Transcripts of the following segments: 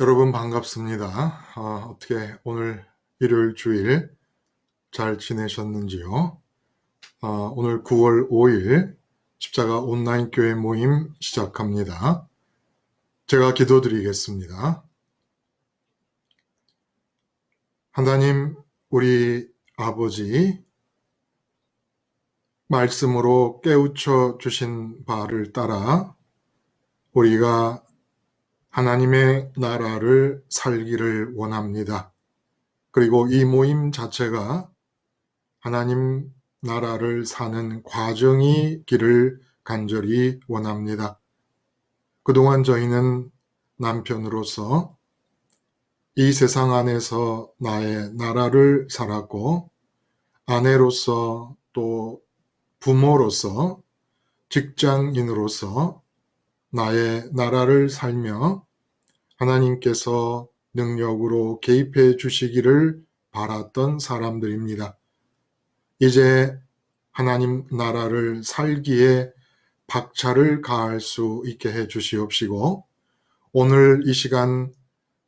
여러분 반갑습니다. 어떻게 오늘 일요일 주일 잘 지내셨는지요? 오늘 9월 5일 십자가 온라인 교회 모임 시작합니다. 제가 기도드리겠습니다. 하나님, 우리 아버지 말씀으로 깨우쳐 주신 바를 따라 우리가 하나님의 나라를 살기를 원합니다. 그리고 이 모임 자체가 하나님 나라를 사는 과정이기를 간절히 원합니다. 그동안 저희는 남편으로서 이 세상 안에서 나의 나라를 살았고, 아내로서 또 부모로서 직장인으로서 나의 나라를 살며 하나님께서 능력으로 개입해 주시기를 바랐던 사람들입니다. 이제 하나님 나라를 살기에 박차를 가할 수 있게 해 주시옵시고, 오늘 이 시간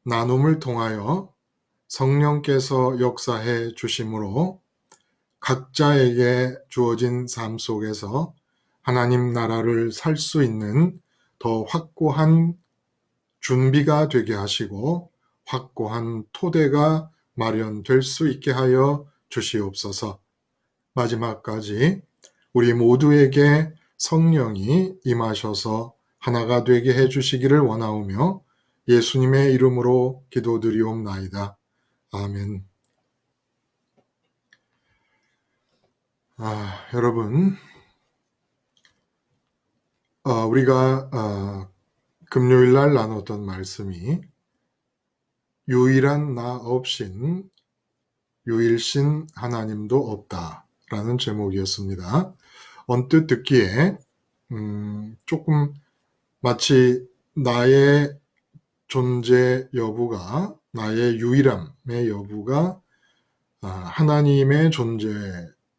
나눔을 통하여 성령께서 역사해 주심으로 각자에게 주어진 삶 속에서 하나님 나라를 살 수 있는 더 확고한 준비가 되게 하시고 확고한 토대가 마련될 수 있게 하여 주시옵소서. 마지막까지 우리 모두에게 성령이 임하셔서 하나가 되게 해주시기를 원하오며 예수님의 이름으로 기도드리옵나이다. 아멘. 여러분, 우리가 금요일 날 나눴던 말씀이 유일한 나 없인 유일신 하나님도 없다라는 제목이었습니다. 언뜻 듣기에 조금 마치 나의 존재 여부가, 나의 유일함의 여부가 하나님의 존재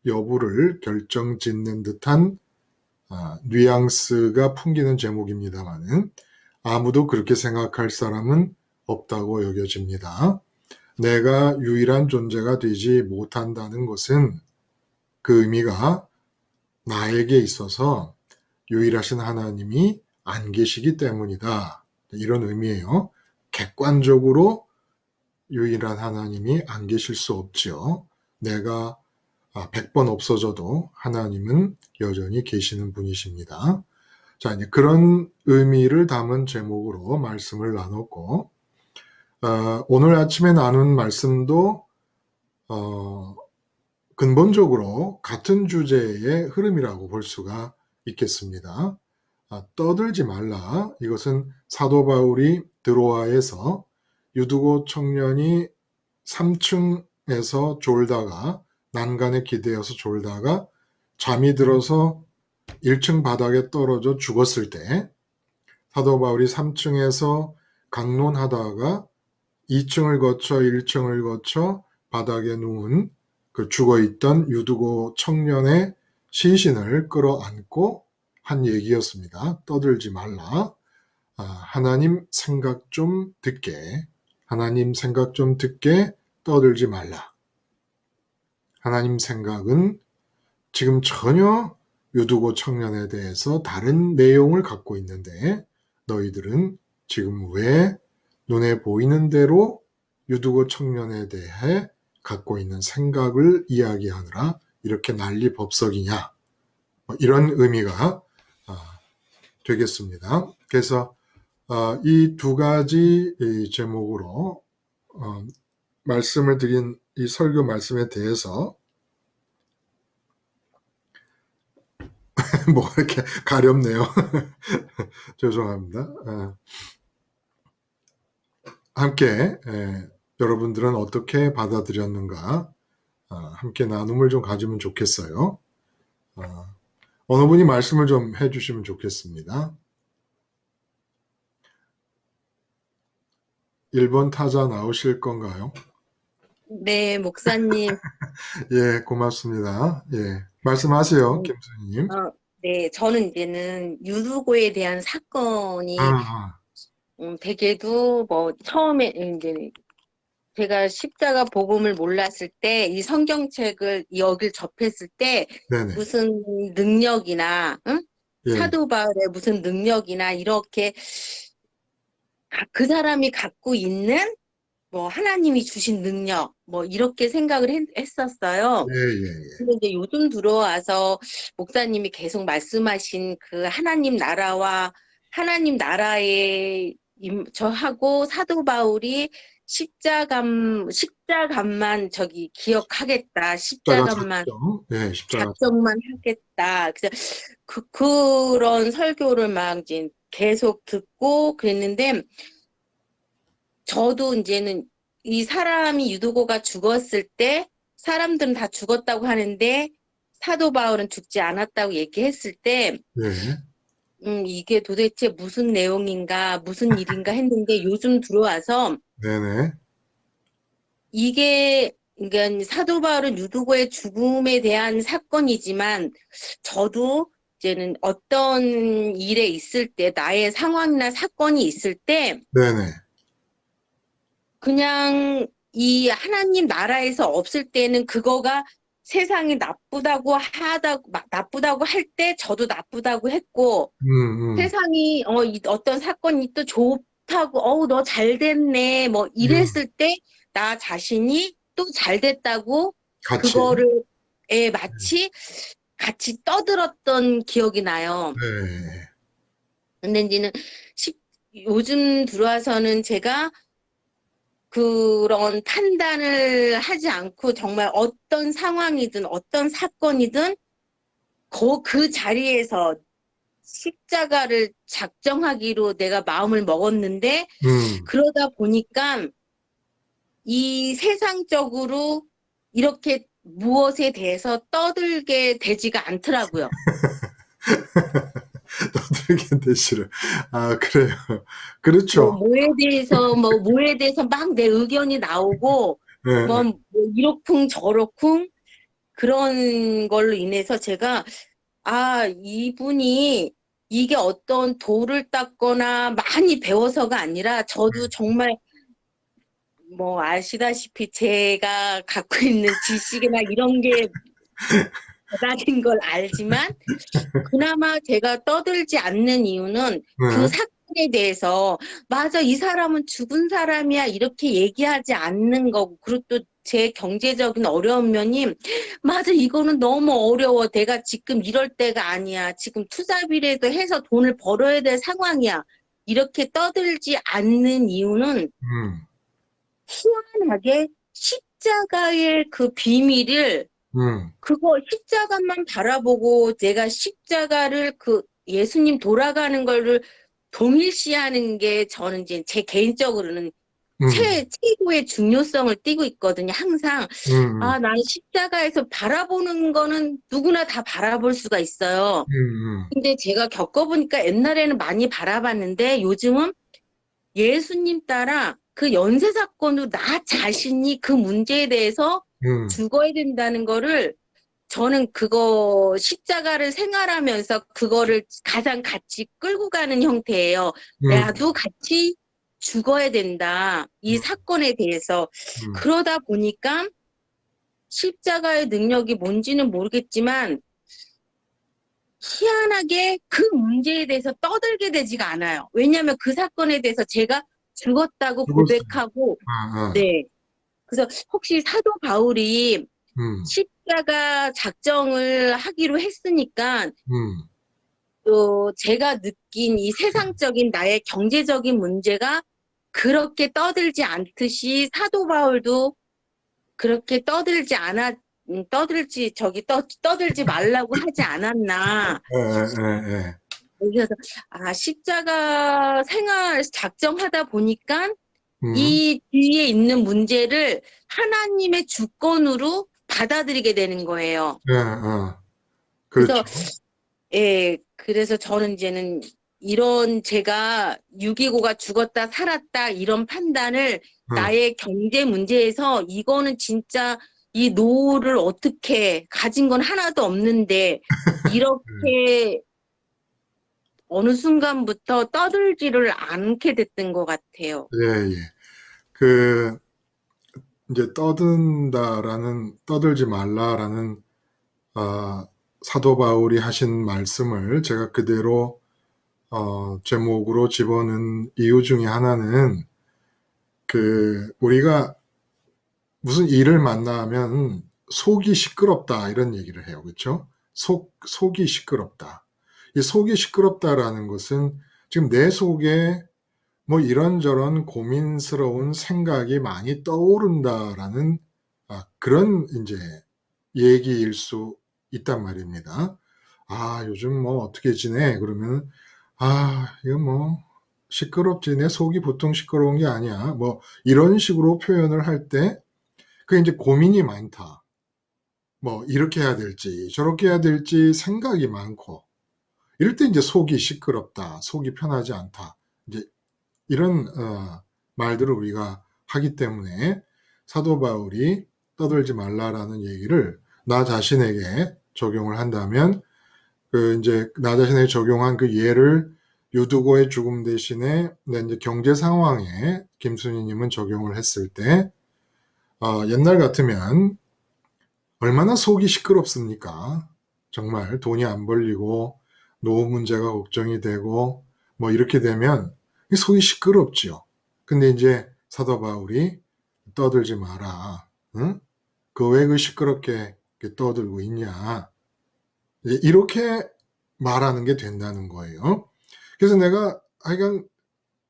여부를 결정짓는 듯한 뉘앙스가 풍기는 제목입니다만은 아무도 그렇게 생각할 사람은 없다고 여겨집니다. 내가 유일한 존재가 되지 못한다는 것은 그 의미가 나에게 있어서 유일하신 하나님이 안 계시기 때문이다. 이런 의미예요. 객관적으로 유일한 하나님이 안 계실 수 없죠. 내가 100번 없어져도 하나님은 여전히 계시는 분이십니다. 자, 이제 그런 의미를 담은 제목으로 말씀을 나눴고, 오늘 아침에 나눈 말씀도 근본적으로 같은 주제의 흐름이라고 볼 수가 있겠습니다. 떠들지 말라. 이것은 사도 바울이 드로아에서 유두고 청년이 3층에서 졸다가 난간에 기대어서 졸다가 잠이 들어서 1층 바닥에 떨어져 죽었을 때 사도 바울이 3층에서 강론하다가 2층을 거쳐 1층을 거쳐 바닥에 누운 그 죽어있던 유두고 청년의 시신을 끌어안고 한 얘기였습니다. 떠들지 말라. 하나님 생각 좀 듣게, 하나님 생각 좀 듣게 떠들지 말라. 하나님 생각은 지금 전혀 유두고 청년에 대해서 다른 내용을 갖고 있는데 너희들은 지금 왜 눈에 보이는 대로 유두고 청년에 대해 갖고 있는 생각을 이야기하느라 이렇게 난리법석이냐, 이런 의미가 되겠습니다. 그래서 이 두 가지 제목으로 말씀을 드린 이 설교 말씀에 대해서 뭐가 이렇게 가렵네요. 죄송합니다. 함께 여러분들은 어떻게 받아들였는가 함께 나눔을 좀 가지면 좋겠어요. 어느 분이 말씀을 좀 해주시면 좋겠습니다. 1번 타자 나오실 건가요? 네, 목사님. 예, 고맙습니다. 예, 말씀하세요, 김수희님. 네, 저는 이제는 유두고에 대한 사건이 아, 되게도 뭐 처음에 이제 제가 십자가 복음을 몰랐을 때 이 성경책을 여길 접했을 때 네네. 무슨 능력이나 응? 예. 사도 바울의 무슨 능력이나 이렇게 그 사람이 갖고 있는 뭐 하나님이 주신 능력 뭐 이렇게 생각을 했었어요. 예, 예, 예. 근데 이제 요즘 들어와서 목사님이 계속 말씀하신 그 하나님 나라와 하나님 나라의 저하고 사도 바울이 십자가만 저기 기억하겠다. 십자가 십자가만 작정. 예, 십자가 작정만 하겠다. 그래서 그런 설교를 막 이제 계속 듣고 그랬는데 저도 이제는 이 사람이 유두고가 죽었을 때 사람들은 다 죽었다고 하는데 사도 바울은 죽지 않았다고 얘기했을 때 예. 이게 도대체 무슨 내용인가 무슨 일인가 했는데 요즘 들어와서 네네. 이게 그러니까 사도 바울은 유두고의 죽음에 대한 사건이지만 저도 이제는 어떤 일에 있을 때 나의 상황이나 사건이 있을 때 네네. 그냥 이 하나님 나라에서 없을 때는 그거가 세상이 나쁘다고 할 때 저도 나쁘다고 했고 음. 세상이 어떤 사건이 또 좋다고 너 잘 됐네 뭐 음. 이랬을 때 나 자신이 또 잘 됐다고 같이. 그거를 마치 같이 떠들었던 기억이 나요. 네. 근데 이제는 요즘 들어와서는 제가 그런 판단을 하지 않고 정말 어떤 상황이든 어떤 사건이든 그 자리에서 십자가를 작정하기로 내가 마음을 먹었는데 음. 그러다 보니까 이 세상적으로 이렇게 무엇에 대해서 떠들게 되지가 않더라고요. 떠들게 되시를. 아, 그래요. 그렇죠. 뭐에 대해서 막 내 의견이 나오고 예, 예. 뭐 이러쿵 저러쿵 그런 걸로 인해서 제가 이분이 이게 어떤 도를 닦거나 많이 배워서가 아니라 저도 정말 뭐 아시다시피 제가 갖고 있는 지식이나 이런 게 대단한 걸 알지만 그나마 제가 떠들지 않는 이유는 그 네. 사건에 대해서 맞아 이 사람은 죽은 사람이야 이렇게 얘기하지 않는 거고 그리고 또 제 경제적인 어려운 면이 맞아 이거는 너무 어려워 내가 지금 이럴 때가 아니야 지금 투자비라도 해서 돈을 벌어야 될 상황이야 이렇게 떠들지 않는 이유는 음. 희한하게 십자가의 그 비밀을 음. 그거 십자가만 바라보고 내가 십자가를 그 예수님 돌아가는 거를 동일시하는 게 저는 이제 제 개인적으로는 음. 최고의 중요성을 띠고 있거든요. 항상 음. 난 십자가에서 바라보는 거는 누구나 다 바라볼 수가 있어요. 음. 근데 제가 겪어보니까 옛날에는 많이 바라봤는데 요즘은 예수님 따라 그 연쇄 사건으로 나 자신이 그 문제에 대해서 음. 죽어야 된다는 거를 저는 그거 십자가를 생활하면서 그거를 가장 같이 끌고 가는 형태예요. 음. 나도 같이 죽어야 된다. 이 음. 사건에 대해서. 음. 그러다 보니까 십자가의 능력이 뭔지는 모르겠지만 희한하게 그 문제에 대해서 떠들게 되지가 않아요. 왜냐하면 그 사건에 대해서 제가 죽었다고 죽었어요. 고백하고 아, 아. 네. 그래서 혹시 사도 바울이 음. 십자가 작정을 하기로 했으니까 음. 또 제가 느낀 이 세상적인 나의 경제적인 문제가 그렇게 떠들지 않듯이 사도 바울도 그렇게 떠들지 말라고 하지 않았나. 예, 예, 예. 그래서 십자가 생활 작정하다 보니까 음. 이 뒤에 있는 문제를 하나님의 주권으로 받아들이게 되는 거예요. 예, 어. 그래서 그렇죠. 그래서 저는 이제는 이런 제가 6.25가 죽었다 살았다 이런 판단을 어. 나의 경제 문제에서 이거는 진짜 이 노후를 어떻게 가진 건 하나도 없는데 예. 이렇게 어느 순간부터 떠들지를 않게 됐던 것 같아요. 예, 예. 이제 떠들지 말라라는, 사도 바울이 하신 말씀을 제가 그대로, 제목으로 집어넣은 이유 중에 하나는, 우리가 무슨 일을 만나면 속이 시끄럽다, 이런 얘기를 해요. 그렇죠? 속이 시끄럽다. 이 속이 시끄럽다라는 것은 지금 내 속에 뭐 이런저런 고민스러운 생각이 많이 떠오른다라는, 그런 이제 얘기일 수 있단 말입니다. 요즘 뭐 어떻게 지내? 그러면, 이거 뭐 시끄럽지. 내 속이 보통 시끄러운 게 아니야. 뭐 이런 식으로 표현을 할 때, 그게 이제 고민이 많다. 뭐 이렇게 해야 될지, 저렇게 해야 될지 생각이 많고, 이럴 때 이제 속이 시끄럽다, 속이 편하지 않다. 이제 이런 말들을 우리가 하기 때문에 사도 바울이 떠들지 말라라는 얘기를 나 자신에게 적용을 한다면, 이제 나 자신에게 적용한 그 예를 유두고의 죽음 대신에 이제 경제 상황에 김순희님은 적용을 했을 때, 옛날 같으면 얼마나 속이 시끄럽습니까? 정말 돈이 안 벌리고 노후 문제가 걱정이 되고 뭐 이렇게 되면 속이 시끄럽지요. 근데 이제 사도 바울이 떠들지 마라. 응? 왜 그 시끄럽게 떠들고 있냐. 이렇게 말하는 게 된다는 거예요. 그래서 내가 하여간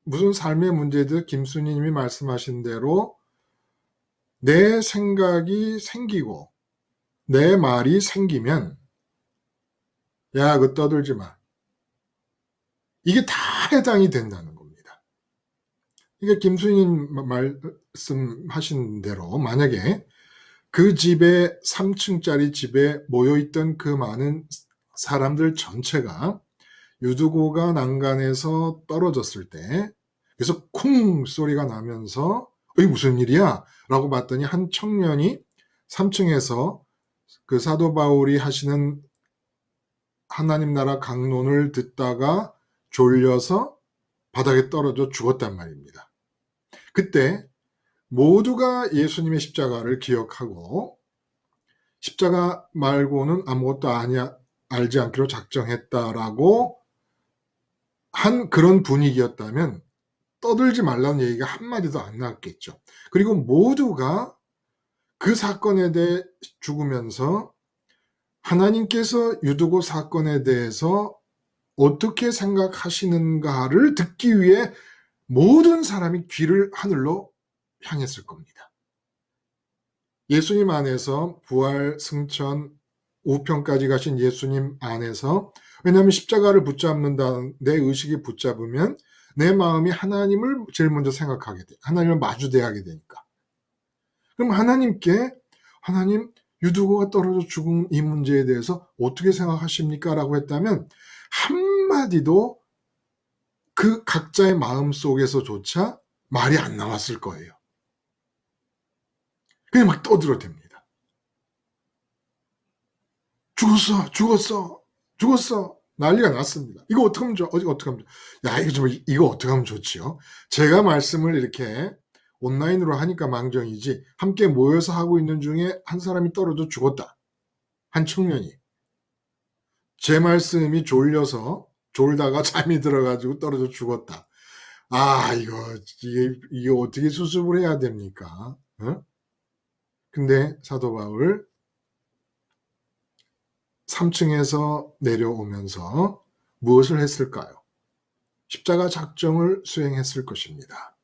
무슨 삶의 문제들 김순희님이 말씀하신 대로 내 생각이 생기고 내 말이 생기면 야, 그 떠들지 마. 이게 다 해당이 된다는 겁니다. 그러니까 김수인 말씀하신 대로 만약에 그 집에 3층짜리 집에 모여있던 그 많은 사람들 전체가 유두고가 난간에서 떨어졌을 때 그래서 쿵 소리가 나면서 이게 무슨 일이야? 라고 봤더니 한 청년이 3층에서 그 사도 바울이 하시는 하나님 나라 강론을 듣다가 졸려서 바닥에 떨어져 죽었단 말입니다. 그때 모두가 예수님의 십자가를 기억하고 십자가 말고는 아무것도 알지 않기로 작정했다라고 한 그런 분위기였다면 떠들지 말라는 얘기가 한마디도 안 나왔겠죠. 그리고 모두가 그 사건에 대해 죽으면서 하나님께서 유두고 사건에 대해서 어떻게 생각하시는가를 듣기 위해 모든 사람이 귀를 하늘로 향했을 겁니다. 예수님 안에서 부활, 승천, 우편까지 가신 예수님 안에서 왜냐하면 십자가를 붙잡는다는 내 의식이 붙잡으면 내 마음이 하나님을 제일 먼저 생각하게 돼. 하나님을 마주대하게 되니까. 그럼 하나님 유두고가 떨어져 죽은 이 문제에 대해서 어떻게 생각하십니까? 라고 했다면 한마디도 그 각자의 마음 속에서조차 말이 안 나왔을 거예요. 그냥 막 떠들어댑니다. 죽었어. 난리가 났습니다. 이거 어떻게 하면 야, 이거 어떻게 하면 좋지요? 제가 말씀을 이렇게 온라인으로 하니까 망정이지, 함께 모여서 하고 있는 중에 한 사람이 떨어져 죽었다. 한 청년이. 제 말씀이 졸다가 잠이 들어가지고 떨어져 죽었다. 이게 어떻게 수습을 해야 됩니까? 근데 사도 바울 3층에서 내려오면서 무엇을 했을까요? 십자가 작정을 수행했을 것입니다.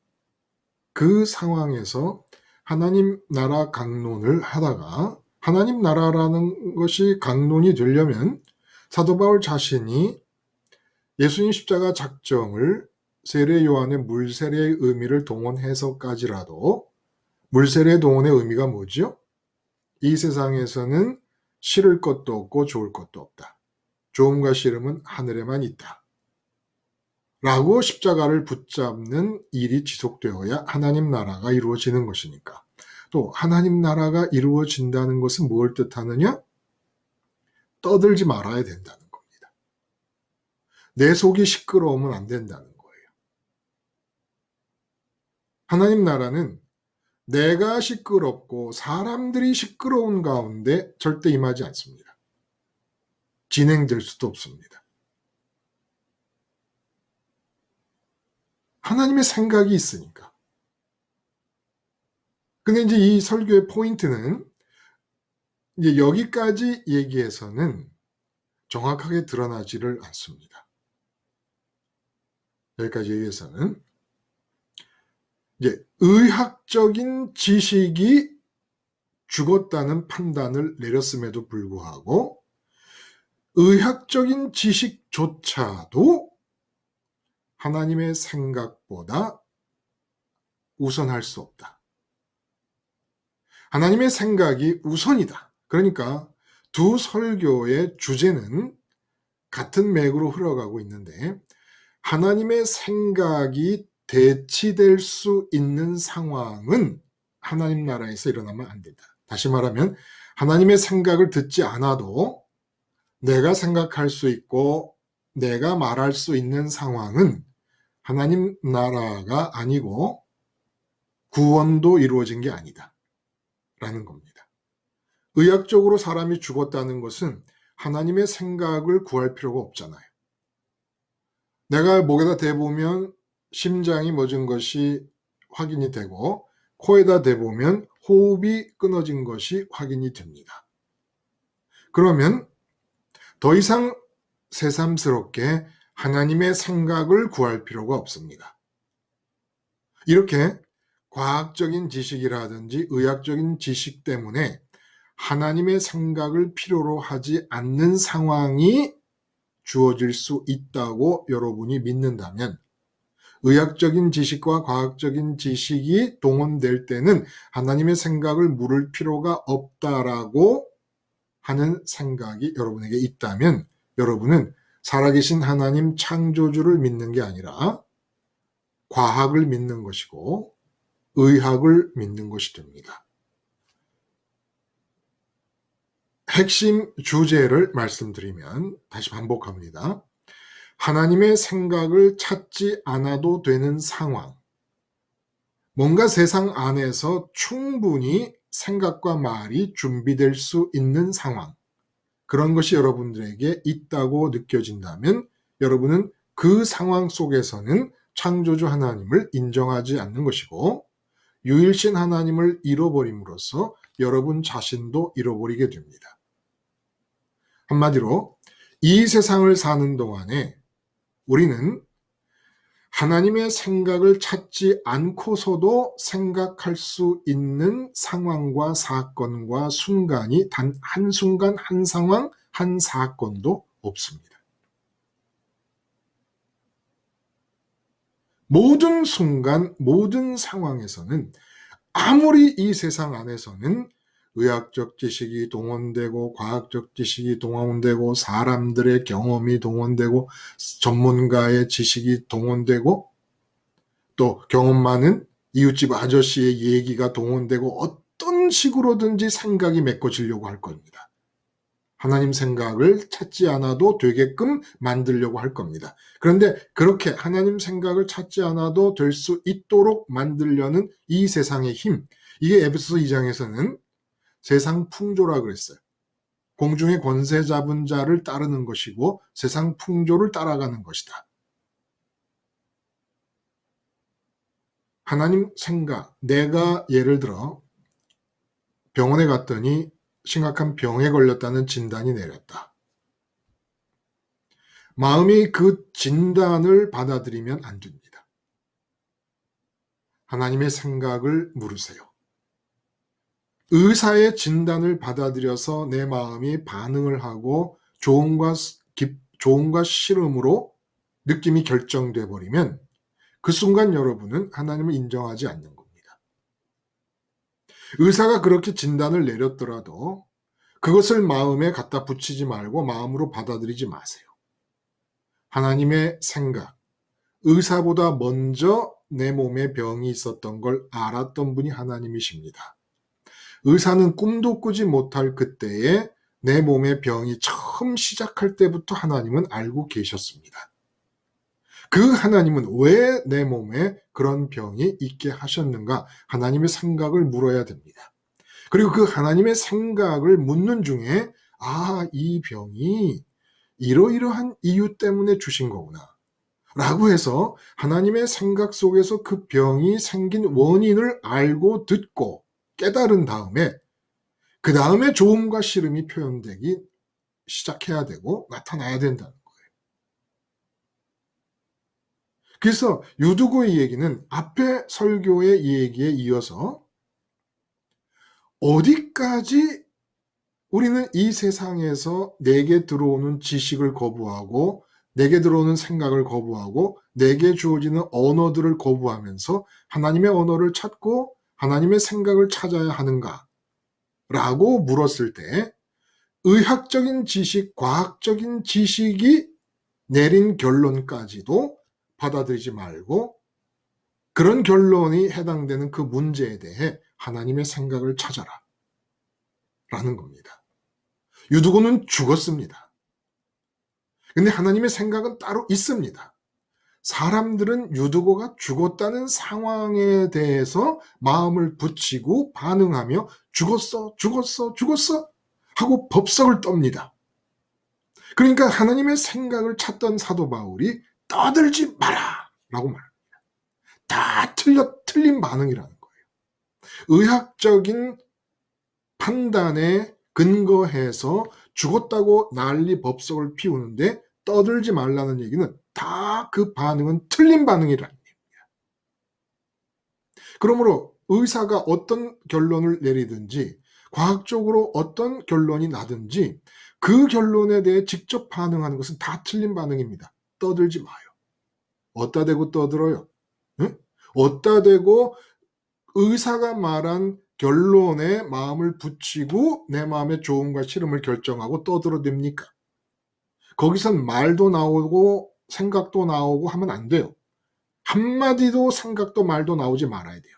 그 상황에서 하나님 나라 강론을 하다가 하나님 나라라는 것이 강론이 되려면 사도 바울 자신이 예수님 십자가 작정을 세례 요한의 물세례의 의미를 동원해서까지라도 물세례 동원의 의미가 뭐죠? 이 세상에서는 싫을 것도 없고 좋을 것도 없다. 좋음과 싫음은 하늘에만 있다. 라고 십자가를 붙잡는 일이 지속되어야 하나님 나라가 이루어지는 것이니까. 또 하나님 나라가 이루어진다는 것은 뭘 뜻하느냐? 떠들지 말아야 된다는 겁니다. 내 속이 시끄러우면 안 된다는 거예요. 하나님 나라는 내가 시끄럽고 사람들이 시끄러운 가운데 절대 임하지 않습니다. 진행될 수도 없습니다. 하나님의 생각이 있으니까. 근데 이제 이 설교의 포인트는 이제 여기까지 얘기해서는 정확하게 드러나지를 않습니다. 여기까지 얘기해서는 이제 의학적인 지식이 죽었다는 판단을 내렸음에도 불구하고 의학적인 지식조차도 하나님의 생각보다 우선할 수 없다. 하나님의 생각이 우선이다. 그러니까 두 설교의 주제는 같은 맥으로 흘러가고 있는데 하나님의 생각이 대치될 수 있는 상황은 하나님 나라에서 일어나면 안 된다. 다시 말하면 하나님의 생각을 듣지 않아도 내가 생각할 수 있고 내가 말할 수 있는 상황은 하나님 나라가 아니고 구원도 이루어진 게 아니다. 라는 겁니다. 의학적으로 사람이 죽었다는 것은 하나님의 생각을 구할 필요가 없잖아요. 내가 목에다 대보면 심장이 멎은 것이 확인이 되고 코에다 대보면 호흡이 끊어진 것이 확인이 됩니다. 그러면 더 이상 새삼스럽게 하나님의 생각을 구할 필요가 없습니다. 이렇게 과학적인 지식이라든지 의학적인 지식 때문에 하나님의 생각을 필요로 하지 않는 상황이 주어질 수 있다고 여러분이 믿는다면 의학적인 지식과 과학적인 지식이 동원될 때는 하나님의 생각을 물을 필요가 없다라고 하는 생각이 여러분에게 있다면 여러분은 살아계신 하나님 창조주를 믿는 게 아니라 과학을 믿는 것이고 의학을 믿는 것이 됩니다. 핵심 주제를 말씀드리면 다시 반복합니다. 하나님의 생각을 찾지 않아도 되는 상황, 뭔가 세상 안에서 충분히 생각과 말이 준비될 수 있는 상황, 그런 것이 여러분들에게 있다고 느껴진다면 여러분은 그 상황 속에서는 창조주 하나님을 인정하지 않는 것이고 유일신 하나님을 잃어버림으로써 여러분 자신도 잃어버리게 됩니다. 한마디로 이 세상을 사는 동안에 우리는 하나님의 생각을 찾지 않고서도 생각할 수 있는 상황과 사건과 순간이 단 한순간, 한 상황, 한 사건도 없습니다. 모든 순간, 모든 상황에서는 아무리 이 세상 안에서는 의학적 지식이 동원되고 과학적 지식이 동원되고 사람들의 경험이 동원되고 전문가의 지식이 동원되고 또 경험 많은 이웃집 아저씨의 얘기가 동원되고 어떤 식으로든지 생각이 메꿔지려고 할 겁니다. 하나님 생각을 찾지 않아도 되게끔 만들려고 할 겁니다. 그런데 그렇게 하나님 생각을 찾지 않아도 될 수 있도록 만들려는 이 세상의 힘, 이게 에베소서 2장에서는 세상 풍조라 그랬어요. 공중의 권세 잡은 자를 따르는 것이고 세상 풍조를 따라가는 것이다. 하나님 생각, 내가 예를 들어 병원에 갔더니 심각한 병에 걸렸다는 진단이 내렸다. 마음이 그 진단을 받아들이면 안 됩니다. 하나님의 생각을 물으세요. 의사의 진단을 받아들여서 내 마음이 반응을 하고 좋음과 싫음으로 느낌이 결정돼 버리면 그 순간 여러분은 하나님을 인정하지 않는 겁니다. 의사가 그렇게 진단을 내렸더라도 그것을 마음에 갖다 붙이지 말고 마음으로 받아들이지 마세요. 하나님의 생각, 의사보다 먼저 내 몸에 병이 있었던 걸 알았던 분이 하나님이십니다. 의사는 꿈도 꾸지 못할 그때에 내 몸의 병이 처음 시작할 때부터 하나님은 알고 계셨습니다. 그 하나님은 왜 내 몸에 그런 병이 있게 하셨는가? 하나님의 생각을 물어야 됩니다. 그리고 그 하나님의 생각을 묻는 중에 이 병이 이러이러한 이유 때문에 주신 거구나 라고 해서 하나님의 생각 속에서 그 병이 생긴 원인을 알고 듣고 깨달은 다음에 그 다음에 좋음과 싫음이 표현되기 시작해야 되고 나타나야 된다는 거예요. 그래서 유두고의 얘기는 앞에 설교의 얘기에 이어서 어디까지 우리는 이 세상에서 내게 들어오는 지식을 거부하고 내게 들어오는 생각을 거부하고 내게 주어지는 언어들을 거부하면서 하나님의 언어를 찾고 하나님의 생각을 찾아야 하는가? 라고 물었을 때 의학적인 지식, 과학적인 지식이 내린 결론까지도 받아들이지 말고 그런 결론이 해당되는 그 문제에 대해 하나님의 생각을 찾아라 라는 겁니다. 유두고는 죽었습니다. 근데 하나님의 생각은 따로 있습니다. 사람들은 유두고가 죽었다는 상황에 대해서 마음을 붙이고 반응하며 죽었어, 죽었어, 죽었어 하고 법석을 떱니다. 그러니까 하나님의 생각을 찾던 사도 바울이 떠들지 마라 라고 말합니다. 다 틀린 반응이라는 거예요. 의학적인 판단에 근거해서 죽었다고 난리 법석을 피우는데 떠들지 말라는 얘기는 다 그 반응은 틀린 반응이라는 얘기입니다. 그러므로 의사가 어떤 결론을 내리든지 과학적으로 어떤 결론이 나든지 그 결론에 대해 직접 반응하는 것은 다 틀린 반응입니다. 떠들지 마요. 어디다 대고 떠들어요? 응? 어디다 대고 의사가 말한 결론에 마음을 붙이고 내 마음의 좋음과 싫음을 결정하고 떠들어댑니까? 거기선 말도 나오고 생각도 나오고 하면 안 돼요. 한마디도 생각도 말도 나오지 말아야 돼요.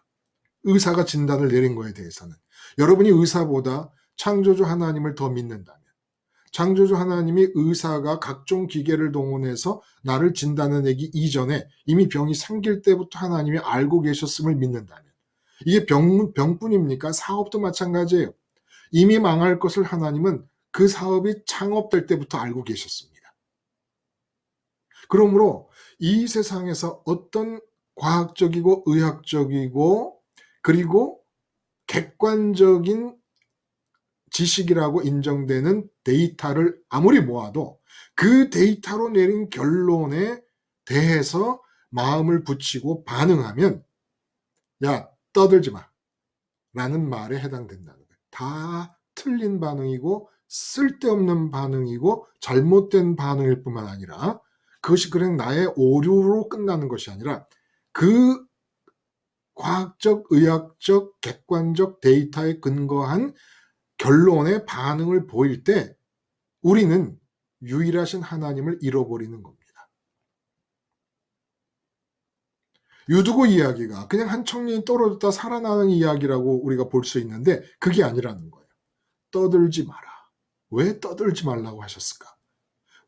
의사가 진단을 내린 거에 대해서는. 여러분이 의사보다 창조주 하나님을 더 믿는다면, 창조주 하나님이 의사가 각종 기계를 동원해서 나를 진단해내기 이전에 이미 병이 생길 때부터 하나님이 알고 계셨음을 믿는다면, 이게 병뿐입니까? 사업도 마찬가지예요. 이미 망할 것을 하나님은 그 사업이 창업될 때부터 알고 계셨습니다. 그러므로 이 세상에서 어떤 과학적이고 의학적이고 그리고 객관적인 지식이라고 인정되는 데이터를 아무리 모아도 그 데이터로 내린 결론에 대해서 마음을 붙이고 반응하면 야, 떠들지 마 라는 말에 해당된다는 거예요. 다 틀린 반응이고 쓸데없는 반응이고 잘못된 반응일 뿐만 아니라 그것이 그냥 나의 오류로 끝나는 것이 아니라 그 과학적, 의학적, 객관적 데이터에 근거한 결론의 반응을 보일 때 우리는 유일하신 하나님을 잃어버리는 겁니다. 유두고 이야기가 그냥 한 청년이 떨어졌다 살아나는 이야기라고 우리가 볼 수 있는데 그게 아니라는 거예요. 떠들지 마라. 왜 떠들지 말라고 하셨을까?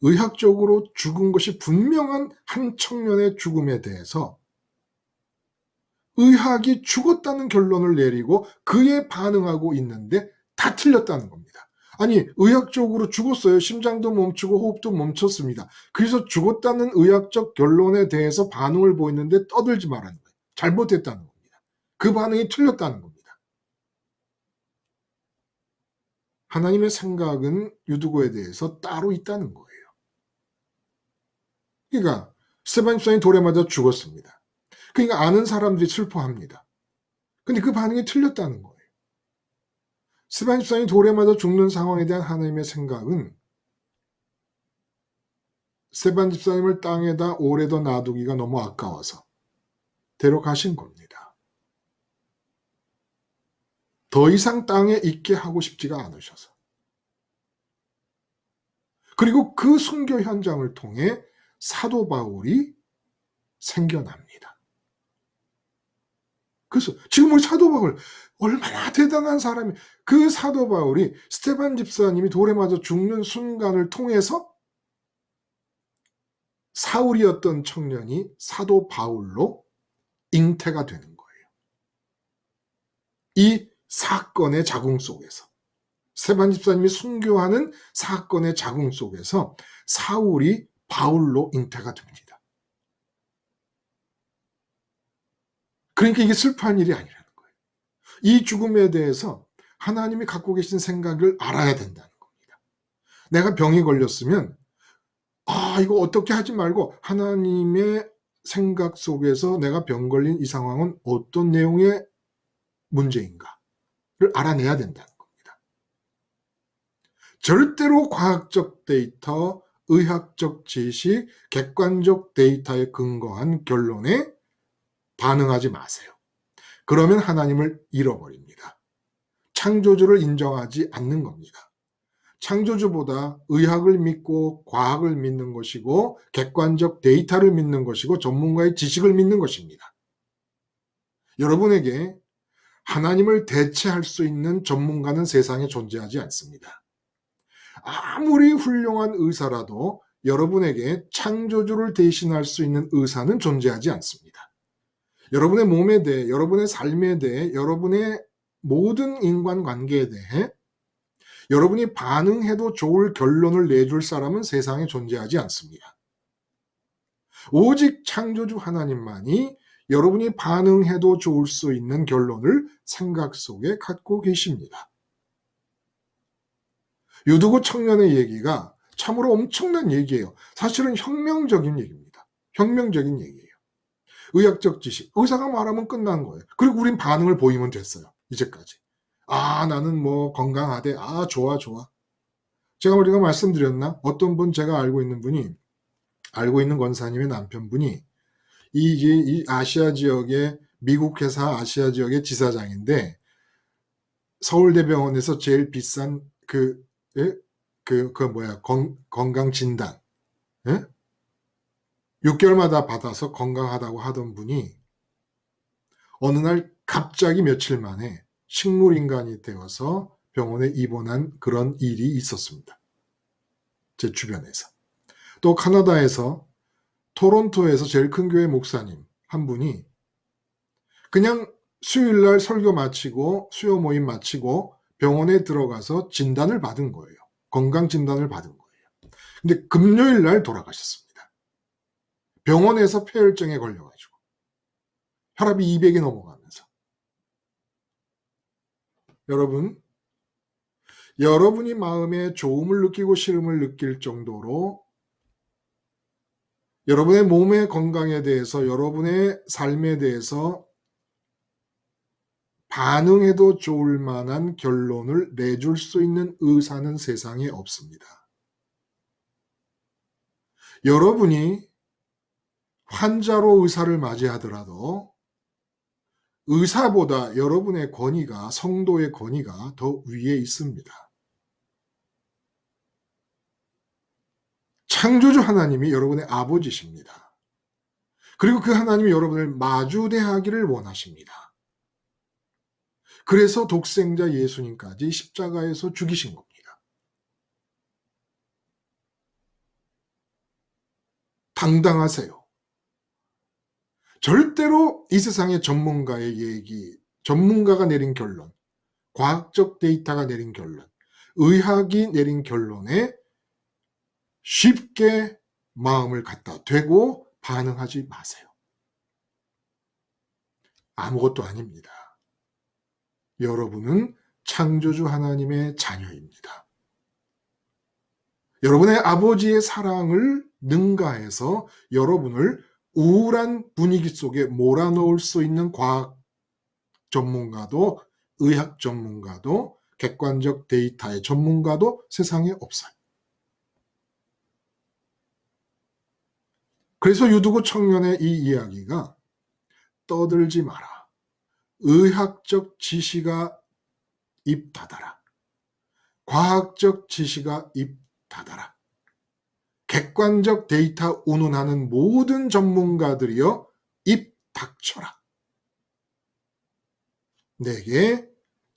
의학적으로 죽은 것이 분명한 한 청년의 죽음에 대해서 의학이 죽었다는 결론을 내리고 그에 반응하고 있는데 다 틀렸다는 겁니다. 아니, 의학적으로 죽었어요. 심장도 멈추고 호흡도 멈췄습니다. 그래서 죽었다는 의학적 결론에 대해서 반응을 보이는데 떠들지 말라는 거예요. 잘못했다는 겁니다. 그 반응이 틀렸다는 겁니다. 하나님의 생각은 유두고에 대해서 따로 있다는 거예요. 그러니까 스테반 집사님이 돌에 맞아 죽었습니다. 그러니까 아는 사람들이 슬퍼합니다. 근데 그 반응이 틀렸다는 거예요. 스테반 집사님이 돌에 맞아 죽는 상황에 대한 하나님의 생각은 스테반 집사님을 땅에다 오래 더 놔두기가 너무 아까워서 데려가신 겁니다. 더 이상 땅에 있게 하고 싶지가 않으셔서. 그리고 그 순교 현장을 통해 사도 바울이 생겨납니다. 그래서 지금 우리 사도 바울 얼마나 대단한 사람이, 그 사도 바울이 스테반 집사님이 돌에 맞아 죽는 순간을 통해서 사울이었던 청년이 사도 바울로 잉태가 되는 거예요. 이 사건의 자궁 속에서, 스데반 집사님이 순교하는 사건의 자궁 속에서 사울이 바울로 잉태가 됩니다. 그러니까 이게 슬퍼한 일이 아니라는 거예요. 이 죽음에 대해서 하나님이 갖고 계신 생각을 알아야 된다는 겁니다. 내가 병이 걸렸으면 이거 어떻게 하지 말고 하나님의 생각 속에서 내가 병 걸린 이 상황은 어떤 내용의 문제인가를 알아내야 된다는 겁니다. 절대로 과학적 데이터, 의학적 지식, 객관적 데이터에 근거한 결론에 반응하지 마세요. 그러면 하나님을 잃어버립니다. 창조주를 인정하지 않는 겁니다. 창조주보다 의학을 믿고 과학을 믿는 것이고 객관적 데이터를 믿는 것이고 전문가의 지식을 믿는 것입니다. 여러분에게 하나님을 대체할 수 있는 전문가는 세상에 존재하지 않습니다. 아무리 훌륭한 의사라도 여러분에게 창조주를 대신할 수 있는 의사는 존재하지 않습니다. 여러분의 몸에 대해, 여러분의 삶에 대해, 여러분의 모든 인간관계에 대해 여러분이 반응해도 좋을 결론을 내줄 사람은 세상에 존재하지 않습니다. 오직 창조주 하나님만이 여러분이 반응해도 좋을 수 있는 결론을 생각 속에 갖고 계십니다. 유두고 청년의 얘기가 참으로 엄청난 얘기예요. 사실은 혁명적인 얘기입니다. 혁명적인 얘기예요. 의학적 지식, 의사가 말하면 끝난 거예요. 그리고 우린 반응을 보이면 됐어요. 이제까지. 나는 뭐 건강하대. 좋아. 제가 우리가 말씀드렸나? 어떤 분, 제가 알고 있는 권사님의 남편분이 이 아시아 지역의, 미국 회사 아시아 지역의 지사장인데 서울대병원에서 제일 비싼 건강 진단, 6개월마다 받아서 건강하다고 하던 분이 어느 날 갑자기 며칠 만에 식물인간이 되어서 병원에 입원한 그런 일이 있었습니다. 제 주변에서. 또 카나다에서 토론토에서 제일 큰 교회 목사님 한 분이 그냥 수요일날 설교 마치고 수요 모임 마치고 병원에 들어가서 진단을 받은 거예요. 건강 진단을 받은 거예요. 근데 금요일날 돌아가셨습니다. 병원에서 폐혈증에 걸려가지고 혈압이 200이 넘어가면서. 여러분이 마음에 좋음을 느끼고 싫음을 느낄 정도로 여러분의 몸의 건강에 대해서, 여러분의 삶에 대해서 반응해도 좋을 만한 결론을 내줄 수 있는 의사는 세상에 없습니다. 여러분이 환자로 의사를 맞이하더라도 의사보다 여러분의 권위가, 성도의 권위가 더 위에 있습니다. 창조주 하나님이 여러분의 아버지십니다. 그리고 그 하나님이 여러분을 마주대하기를 원하십니다. 그래서 독생자 예수님까지 십자가에서 죽이신 겁니다. 당당하세요. 절대로 이 세상의 전문가의 얘기, 전문가가 내린 결론, 과학적 데이터가 내린 결론, 의학이 내린 결론에 쉽게 마음을 갖다 대고 반응하지 마세요. 아무것도 아닙니다. 여러분은 창조주 하나님의 자녀입니다. 여러분의 아버지의 사랑을 능가해서 여러분을 우울한 분위기 속에 몰아넣을 수 있는 과학 전문가도, 의학 전문가도, 객관적 데이터의 전문가도 세상에 없어요. 그래서 유두고 청년의 이 이야기가 떠들지 마라. 의학적 지시가 입 닫아라. 과학적 지시가 입 닫아라. 객관적 데이터 운운하는 모든 전문가들이여 입 닥쳐라. 내게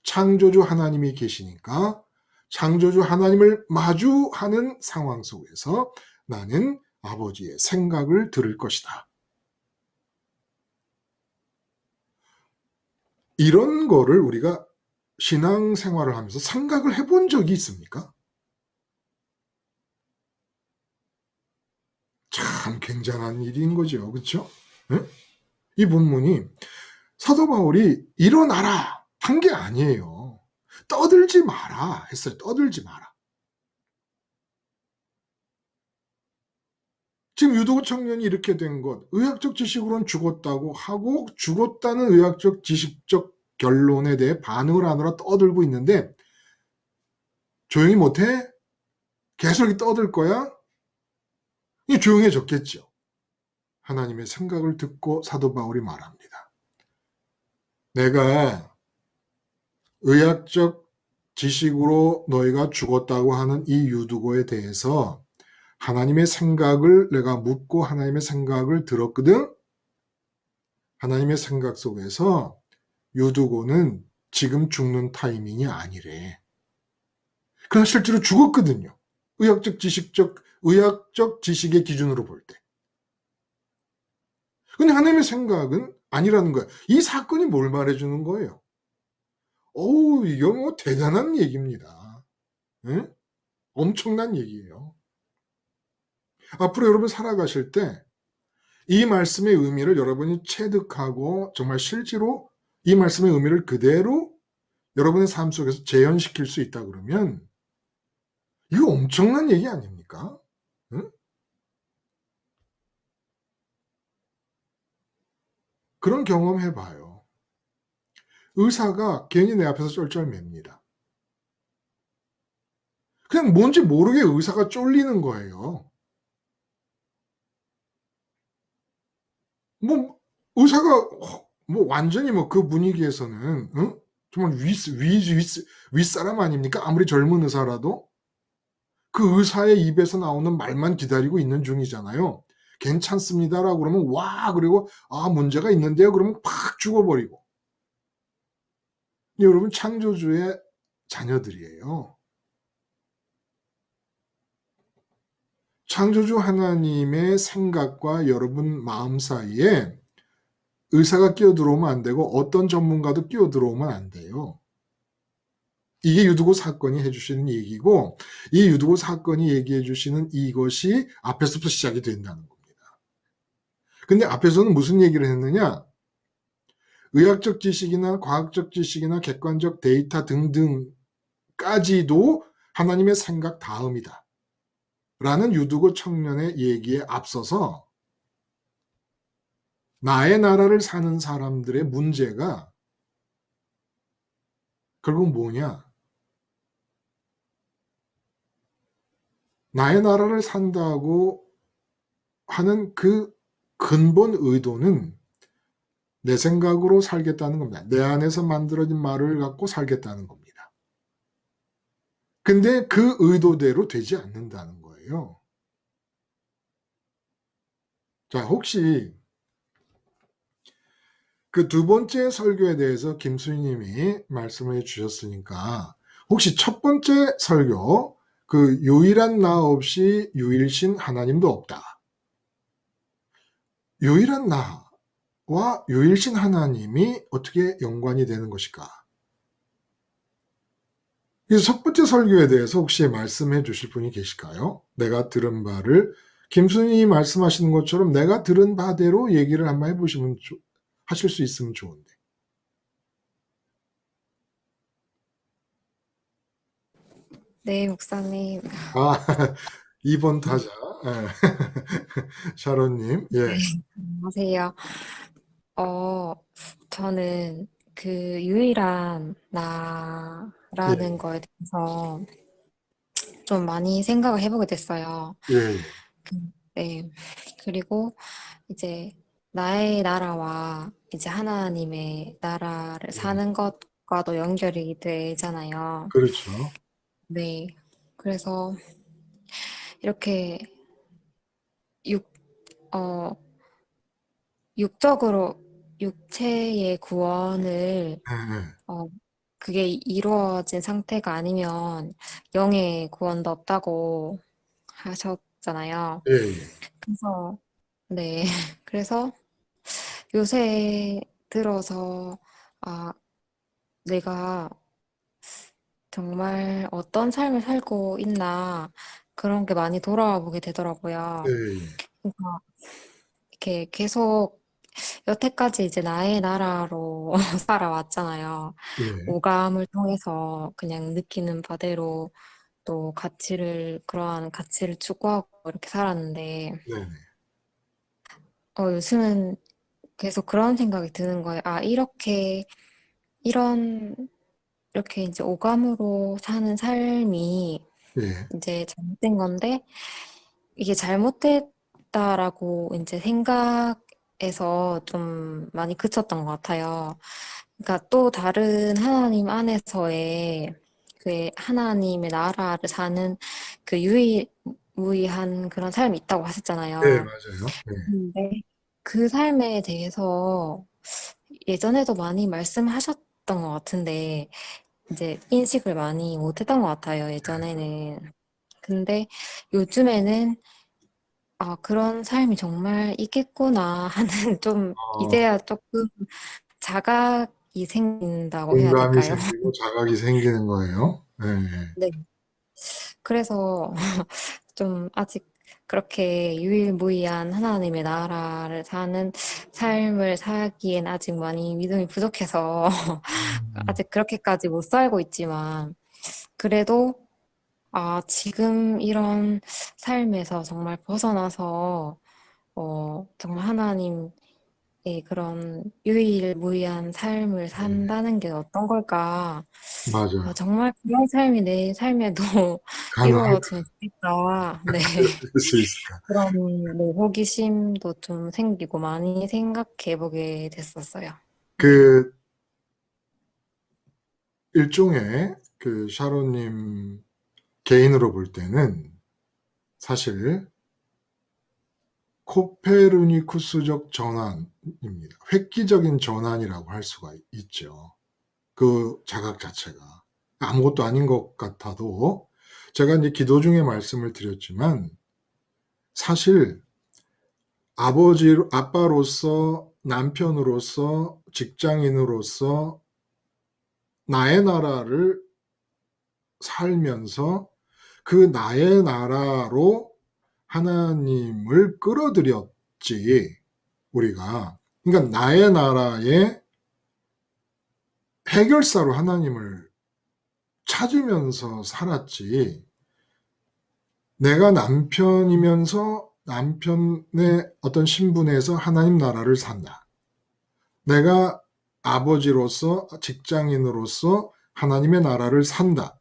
창조주 하나님이 계시니까 창조주 하나님을 마주하는 상황 속에서 나는 아버지의 생각을 들을 것이다. 이런 거를 우리가 신앙생활을 하면서 생각을 해본 적이 있습니까? 참 굉장한 일인 거죠. 그렇죠? 네? 이 본문이 사도 바울이 일어나라 한 게 아니에요. 떠들지 마라 했어요. 떠들지 마라. 지금 유도구 청년이 이렇게 된 것, 의학적 지식으로는 죽었다고 하고 죽었다는 의학적 지식적 결론에 대해 반응을 하느라 떠들고 있는데 조용히 못해? 계속 이렇게 떠들 거야? 이 조용해졌겠죠. 하나님의 생각을 듣고 사도 바울이 말합니다. 내가 의학적 지식으로 너희가 죽었다고 하는 이 유두고에 대해서 하나님의 생각을 내가 묻고 하나님의 생각을 들었거든. 하나님의 생각 속에서 유두고는 지금 죽는 타이밍이 아니래. 그러나 실제로 죽었거든요. 의학적 지식의 기준으로 볼 때. 근데 하나님의 생각은 아니라는 거야. 이 사건이 뭘 말해주는 거예요? 어우, 이거 뭐 대단한 얘기입니다. 응? 엄청난 얘기예요. 앞으로 여러분 살아가실 때 이 말씀의 의미를 여러분이 체득하고 정말 실제로 이 말씀의 의미를 그대로 여러분의 삶 속에서 재현시킬 수 있다 그러면 이거 엄청난 얘기 아닙니까? 응? 그런 경험 해봐요. 의사가 괜히 내 앞에서 쩔쩔맵니다. 그냥 뭔지 모르게 의사가 쫄리는 거예요. 뭐 의사가 뭐 완전히 뭐 그 분위기에서는 응? 정말 윗사람 아닙니까? 아무리 젊은 의사라도 그 의사의 입에서 나오는 말만 기다리고 있는 중이잖아요. 괜찮습니다라고 그러면 와 그리고 아 문제가 있는데요 그러면 팍 죽어버리고 여러분 창조주의 자녀들이에요. 창조주 하나님의 생각과 여러분 마음 사이에 의사가 끼어들어오면 안 되고 어떤 전문가도 끼어들어오면 안 돼요. 이게 유두고 사건이 해주시는 얘기고 이 유두고 사건이 얘기해 주시는 이것이 앞에서부터 시작이 된다는 겁니다. 근데 앞에서는 무슨 얘기를 했느냐? 의학적 지식이나 과학적 지식이나 객관적 데이터 등등까지도 하나님의 생각 다음이다. 라는 유두고 청년의 얘기에 앞서서 나의 나라를 사는 사람들의 문제가 결국 뭐냐? 나의 나라를 산다고 하는 그 근본 의도는 내 생각으로 살겠다는 겁니다. 내 안에서 만들어진 말을 갖고 살겠다는 겁니다. 근데 그 의도대로 되지 않는다는 거예요. 자, 혹시 그 두 번째 설교에 대해서 김수희님이 말씀해 주셨으니까 혹시 첫 번째 설교 그 유일한 나 없이 유일신 하나님도 없다. 유일한 나와 유일신 하나님이 어떻게 연관이 되는 것일까? 그래서 첫 번째 설교에 대해서 혹시 말씀해 주실 분이 계실까요? 내가 들은 바를 김순희 말씀하시는 것처럼 내가 들은 바대로 얘기를 한번 해보시면 하실 수 있으면 좋은데. 네, 목사님. 아, 2번 타자. 예. 샤론님, 네, 예, 안녕하세요. 어, 저는 그 유일한 예, 나라는 거에 대해서 좀 많이 생각을 해보게 됐어요. 예, 예. 그- 네. 그리고 이제 나의 나라와 이제 하나님의 나라를 예. 사는 것과도 연결이 되잖아요. 그렇죠. 네. 그래서 이렇게 육, 어, 육적으로 육체의 구원을 예, 예, 어, 그게 이루어진 상태가 아니면 영의 구원도 없다고 하셨잖아요. 예, 예. 그래서, 네. 그래서 요새 들어서, 아, 내가 정말 어떤 삶을 살고 있나, 그런 게 많이 돌아와 보게 예, 되더라고요. 예. 그러니까 이렇게 계속 여태까지 이제 나의 나라로 살아왔잖아요. 예. 오감을 통해서 그냥 느끼는 바대로 또 그러한 가치를 추구하고 이렇게 살았는데, 네네. 요즘은 계속 그런 생각이 드는 거예요. 아, 이런, 이렇게 이제 오감으로 사는 삶이 예. 이제 잘못된 건데, 이게 잘못됐다라고 이제 생각에서 좀 많이 그쳤던 것 같아요. 그러니까 또 다른 하나님 안에서의 그 하나님의 나라를 사는 그 유일무이한 그런 삶이 있다고 예, 하셨잖아요. 맞아요. 예. 근데 그 삶에 대해서 예전에도 많이 말씀하셨던 것 같은데, 이제 인식을 많이 못했던 것 같아요, 예전에는. 근데 요즘에는 아, 그런 삶이 정말 있겠구나 하는 좀 어, 이제야 조금 자각이 생긴다고 해야 공감이 될까요? 생기고 자각이 생기는 거예요. 예, 예. 네. 그래서 좀 아직 그렇게 유일무이한 하나님의 나라를 사는 삶을 살기엔 아직 많이 믿음이 부족해서 음, 아직 그렇게까지 못 살고 있지만 그래도 아, 지금 이런 삶에서 정말 벗어나서 정말 하나님의 그런 유일무이한 삶을 네, 산다는 게 어떤 걸까? 아, 맞아요. 정말 그런 삶이 내 삶에도 가능할까? 이루어지면 좋겠다. 네. 그럴 수 있을까? 그런 네, 호기심도 좀 생기고 많이 생각해 보게 됐었어요. 네. 그 일종의 그 샤론님 개인으로 볼 때는 사실 코페르니쿠스적 전환입니다. 획기적인 전환이라고 할 수가 있죠. 그 자각 자체가 아무것도 아닌 것 같아도 제가 이제 기도 중에 말씀을 드렸지만 사실 아빠로서 남편으로서 직장인으로서 나의 나라를 살면서 그 나의 나라로 하나님을 끌어들였지 우리가. 그러니까 나의 나라의 해결사로 하나님을 찾으면서 살았지. 내가 남편이면서 남편의 어떤 신분에서 하나님 나라를 산다. 내가 아버지로서 직장인으로서 하나님의 나라를 산다.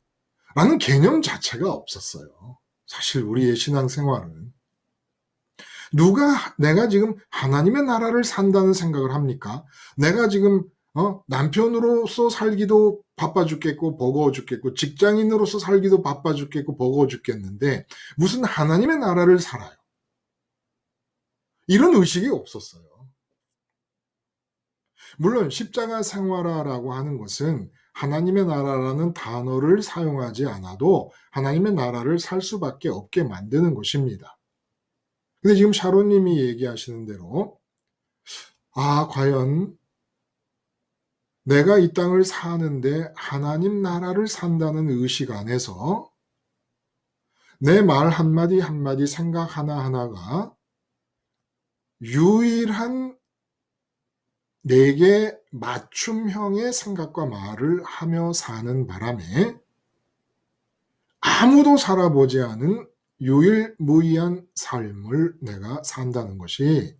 라는 개념 자체가 없었어요. 사실 우리의 신앙생활은. 내가 지금 하나님의 나라를 산다는 생각을 합니까? 내가 지금 남편으로서 살기도 바빠 죽겠고 버거워 죽겠고 직장인으로서 살기도 바빠 죽겠고 버거워 죽겠는데 무슨 하나님의 나라를 살아요? 이런 의식이 없었어요. 물론 십자가 생활화라고 하는 것은 하나님의 나라라는 단어를 사용하지 않아도 하나님의 나라를 살 수밖에 없게 만드는 것입니다. 근데 지금 샤론님이 얘기하시는 대로 과연 내가 이 땅을 사는데 하나님 나라를 산다는 의식 안에서 내 말 한마디 한마디 생각 하나하나가 유일한 내게 맞춤형의 생각과 말을 하며 사는 바람에 아무도 살아보지 않은 유일무이한 삶을 내가 산다는 것이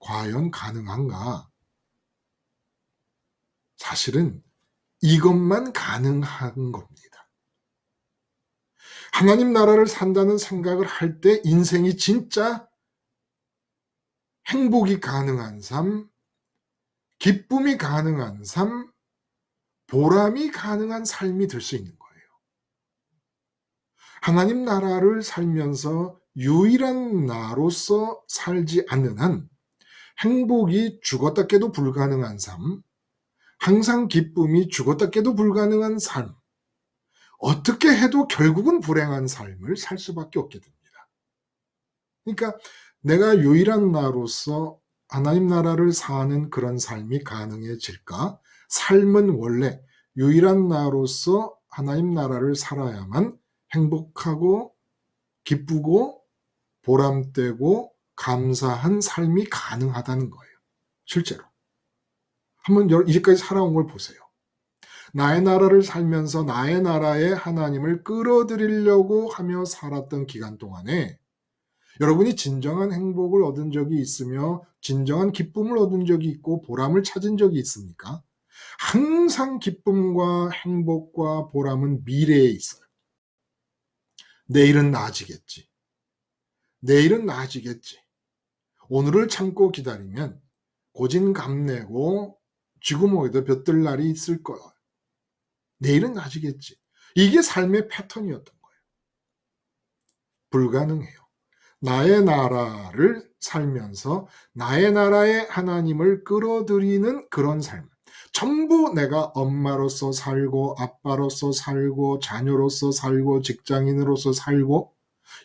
과연 가능한가? 사실은 이것만 가능한 겁니다. 하나님 나라를 산다는 생각을 할 때 인생이 진짜 행복이 가능한 삶, 기쁨이 가능한 삶, 보람이 가능한 삶이 될 수 있는 거예요. 하나님 나라를 살면서 유일한 나로서 살지 않는 한 행복이 죽었다 깨도 불가능한 삶, 항상 기쁨이 죽었다 깨도 불가능한 삶, 어떻게 해도 결국은 불행한 삶을 살 수밖에 없게 됩니다. 그러니까 내가 유일한 나로서 하나님 나라를 사는 그런 삶이 가능해질까? 삶은 원래 유일한 나로서 하나님 나라를 살아야만 행복하고 기쁘고 보람되고 감사한 삶이 가능하다는 거예요. 실제로. 한번 이제까지 살아온 걸 보세요. 나의 나라를 살면서 나의 나라에 하나님을 끌어들이려고 하며 살았던 기간 동안에 여러분이 진정한 행복을 얻은 적이 있으며 진정한 기쁨을 얻은 적이 있고 보람을 찾은 적이 있습니까? 항상 기쁨과 행복과 보람은 미래에 있어요. 내일은 나아지겠지. 내일은 나아지겠지. 오늘을 참고 기다리면 고진감래고 쥐구멍에도 볕들 날이 있을 거야. 내일은 나아지겠지. 이게 삶의 패턴이었던 거예요. 불가능해요. 나의 나라를 살면서 나의 나라에 하나님을 끌어들이는 그런 삶. 전부 내가 엄마로서 살고 아빠로서 살고 자녀로서 살고 직장인으로서 살고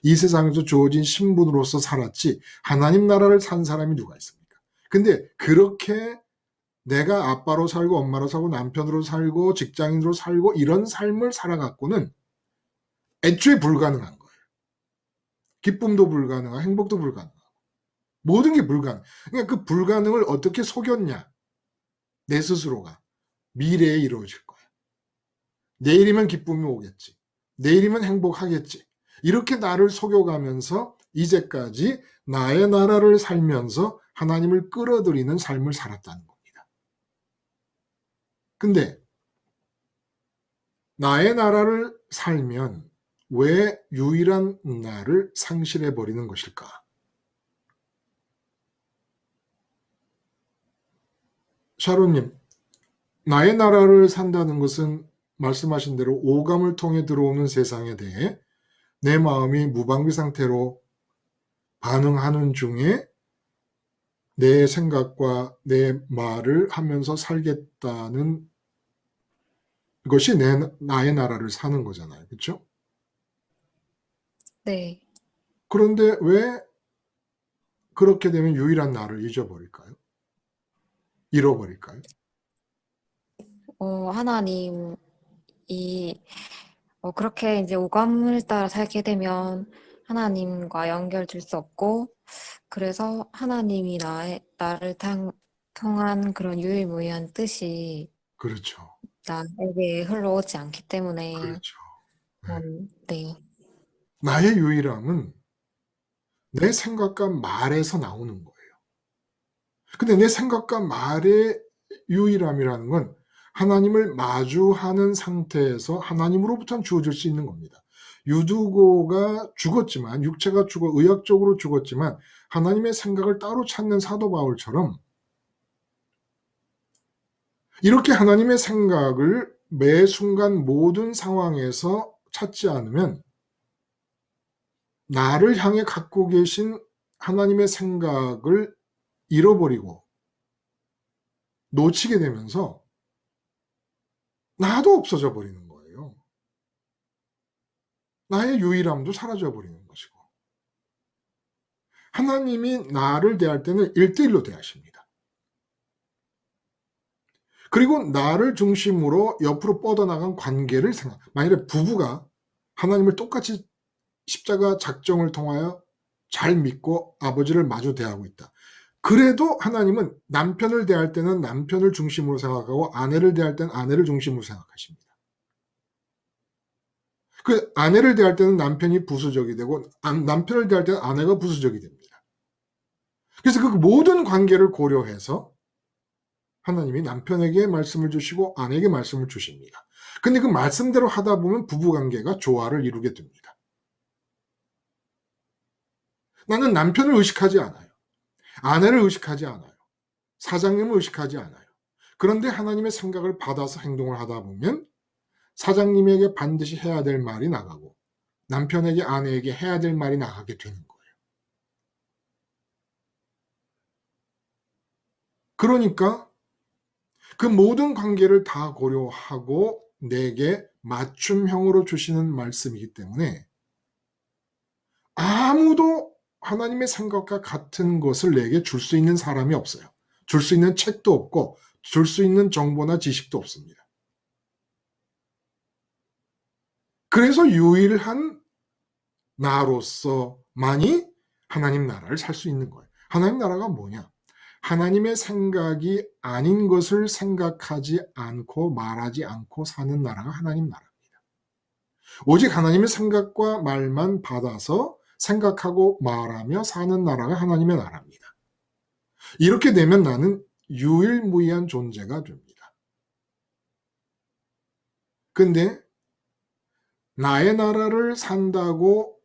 이 세상에서 주어진 신분으로서 살았지 하나님 나라를 산 사람이 누가 있습니까? 근데 그렇게 내가 아빠로 살고 엄마로 살고 남편으로 살고 직장인으로 살고 이런 삶을 살아갖고는 애초에 불가능한 거예요. 기쁨도 불가능하고 행복도 불가능하고 모든 게 불가능. 그러니까 그 불가능을 어떻게 속였냐? 내 스스로가 미래에 이루어질 거야. 내일이면 기쁨이 오겠지. 내일이면 행복하겠지. 이렇게 나를 속여가면서 이제까지 나의 나라를 살면서 하나님을 끌어들이는 삶을 살았다는 겁니다. 근데 나의 나라를 살면 왜 유일한 나를 상실해버리는 것일까? 샤론님, 나의 나라를 산다는 것은 말씀하신 대로 오감을 통해 들어오는 세상에 대해 내 마음이 무방비 상태로 반응하는 중에 내 생각과 내 말을 하면서 살겠다는 것이 나의 나라를 사는 거잖아요. 그렇죠? 네. 그런데 왜 그렇게 되면 유일한 나를 잊어버릴까요? 잃어버릴까요? 하나님이 그렇게 이제 오감을 따라 살게 되면 하나님과 연결될 수 없고, 그래서 하나님이 나를 통한 그런 유일무이한 뜻이 그렇죠. 나에게 흘러오지 않기 때문에, 그렇죠. 네. 네. 나의 유일함은 내 생각과 말에서 나오는 거예요. 근데 내 생각과 말의 유일함이라는 건 하나님을 마주하는 상태에서 하나님으로부터 주어질 수 있는 겁니다. 유두고가 죽었지만, 육체가 죽어 의학적으로 죽었지만 하나님의 생각을 따로 찾는 사도 바울처럼 이렇게 하나님의 생각을 매 순간 모든 상황에서 찾지 않으면 나를 향해 갖고 계신 하나님의 생각을 잃어버리고 놓치게 되면서 나도 없어져 버리는 거예요. 나의 유일함도 사라져 버리는 것이고. 하나님이 나를 대할 때는 1:1로 대하십니다. 그리고 나를 중심으로 옆으로 뻗어나간 관계를 만약에 부부가 하나님을 똑같이 십자가 작정을 통하여 잘 믿고 아버지를 마주 대하고 있다. 그래도 하나님은 남편을 대할 때는 남편을 중심으로 생각하고 아내를 대할 때는 아내를 중심으로 생각하십니다. 그 아내를 대할 때는 남편이 부수적이 되고 남편을 대할 때는 아내가 부수적이 됩니다. 그래서 그 모든 관계를 고려해서 하나님이 남편에게 말씀을 주시고 아내에게 말씀을 주십니다. 근데 그 말씀대로 하다 보면 부부관계가 조화를 이루게 됩니다. 나는 남편을 의식하지 않아요. 아내를 의식하지 않아요. 사장님을 의식하지 않아요. 그런데 하나님의 생각을 받아서 행동을 하다 보면 사장님에게 반드시 해야 될 말이 나가고 남편에게 아내에게 해야 될 말이 나가게 되는 거예요. 그러니까 그 모든 관계를 다 고려하고 내게 맞춤형으로 주시는 말씀이기 때문에 아무도 하나님의 생각과 같은 것을 내게 줄 수 있는 사람이 없어요. 줄 수 있는 책도 없고 줄 수 있는 정보나 지식도 없습니다. 그래서 유일한 나로서만이 하나님 나라를 살 수 있는 거예요. 하나님 나라가 뭐냐? 하나님의 생각이 아닌 것을 생각하지 않고 말하지 않고 사는 나라가 하나님 나라입니다. 오직 하나님의 생각과 말만 받아서 생각하고 말하며 사는 나라가 하나님의 나라입니다. 이렇게 되면 나는 유일무이한 존재가 됩니다. 근데 나의 나라를 산다고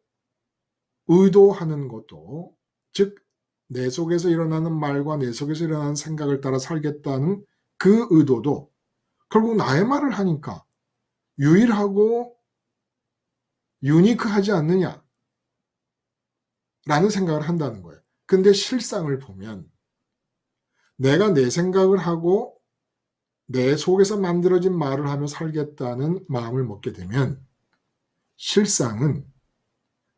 의도하는 것도, 즉 내 속에서 일어나는 말과 내 속에서 일어나는 생각을 따라 살겠다는 그 의도도 결국 나의 말을 하니까 유일하고 유니크하지 않느냐 라는 생각을 한다는 거예요. 근데 실상을 보면 내가 내 생각을 하고 내 속에서 만들어진 말을 하며 살겠다는 마음을 먹게 되면 실상은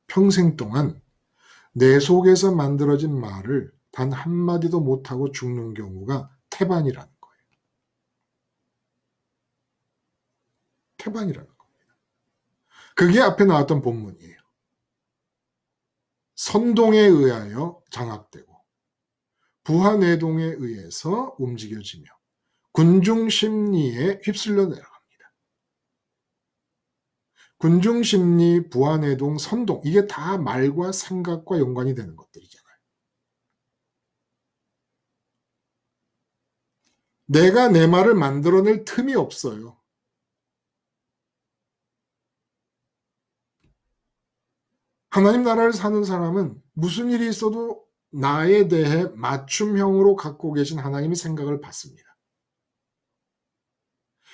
평생 동안 내 속에서 만들어진 말을 단 한마디도 못하고 죽는 경우가 태반이라는 거예요. 태반이라는 겁니다. 그게 앞에 나왔던 본문이에요. 선동에 의하여 장악되고 부하내동에 의해서 움직여지며 군중심리에 휩쓸려 내려갑니다. 군중심리, 부하내동, 선동, 이게 다 말과 생각과 연관이 되는 것들이잖아요. 내가 내 말을 만들어낼 틈이 없어요. 하나님 나라를 사는 사람은 무슨 일이 있어도 나에 대해 맞춤형으로 갖고 계신 하나님의 생각을 받습니다.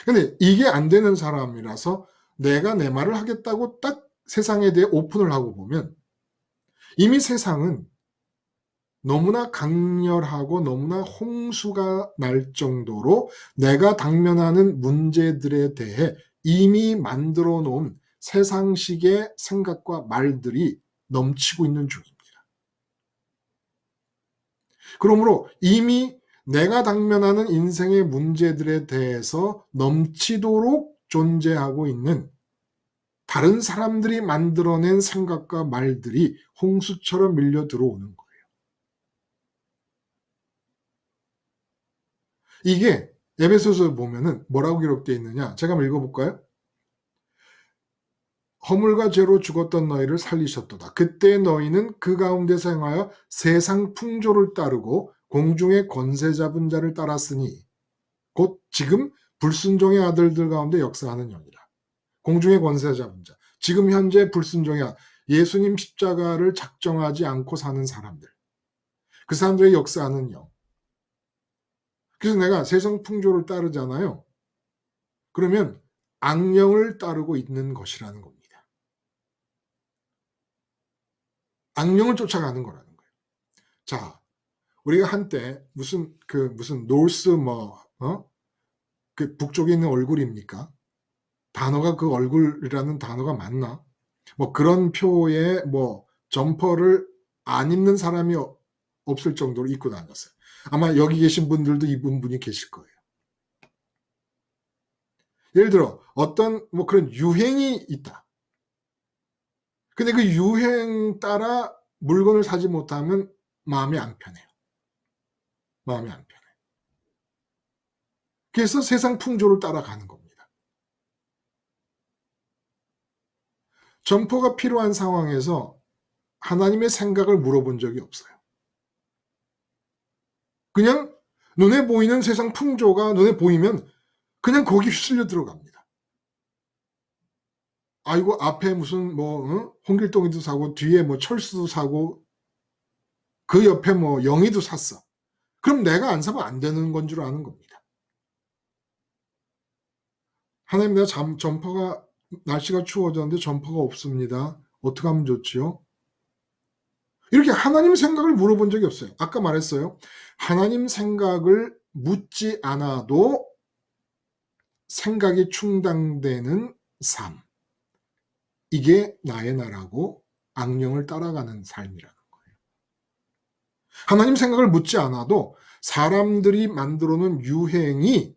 근데 이게 안 되는 사람이라서 내가 내 말을 하겠다고 딱 세상에 대해 오픈을 하고 보면 이미 세상은 너무나 강렬하고 너무나 홍수가 날 정도로 내가 당면하는 문제들에 대해 이미 만들어 놓은 세상식의 생각과 말들이 넘치고 있는 중입니다. 그러므로 이미 내가 당면하는 인생의 문제들에 대해서 넘치도록 존재하고 있는 다른 사람들이 만들어낸 생각과 말들이 홍수처럼 밀려 들어오는 거예요. 이게 에베소서 보면은 뭐라고 기록되어 있느냐? 제가 한번 읽어볼까요? 허물과 죄로 죽었던 너희를 살리셨도다. 그때 너희는 그 가운데서 행하여 세상 풍조를 따르고 공중의 권세 잡은 자를 따랐으니 곧 지금 불순종의 아들들 가운데 역사하는 영이라. 공중의 권세 잡은 자. 지금 현재 불순종의 예수님 십자가를 작정하지 않고 사는 사람들. 그 사람들의 역사하는 영. 그래서 내가 세상 풍조를 따르잖아요. 그러면 악령을 따르고 있는 것이라는 겁니다. 악령을 쫓아가는 거라는 거예요. 자, 우리가 한때 무슨 노스 그 북쪽에 있는 얼굴입니까? 단어가 그 얼굴이라는 단어가 맞나? 뭐 그런 표에 점퍼를 안 입는 사람이 없을 정도로 입고 다녔어요. 아마 여기 계신 분들도 입은 분이 계실 거예요. 예를 들어 어떤 그런 유행이 있다. 근데 그 유행 따라 물건을 사지 못하면 마음이 안 편해요. 마음이 안 편해. 그래서 세상 풍조를 따라가는 겁니다. 점포가 필요한 상황에서 하나님의 생각을 물어본 적이 없어요. 그냥 눈에 보이는 세상 풍조가 눈에 보이면 그냥 거기 휩쓸려 들어갑니다. 아이고 앞에 무슨 홍길동이도 사고 뒤에 철수도 사고 그 옆에 영희도 샀어. 그럼 내가 안 사면 안 되는 건 줄 아는 겁니다. 하나님, 내가 점퍼가 날씨가 추워졌는데 점퍼가 없습니다. 어떻게 하면 좋지요? 이렇게 하나님 생각을 물어본 적이 없어요. 아까 말했어요. 하나님 생각을 묻지 않아도 생각이 충당되는 삶. 이게 나의 나라고 악령을 따라가는 삶이라는 거예요. 하나님 생각을 묻지 않아도 사람들이 만들어 놓은 유행이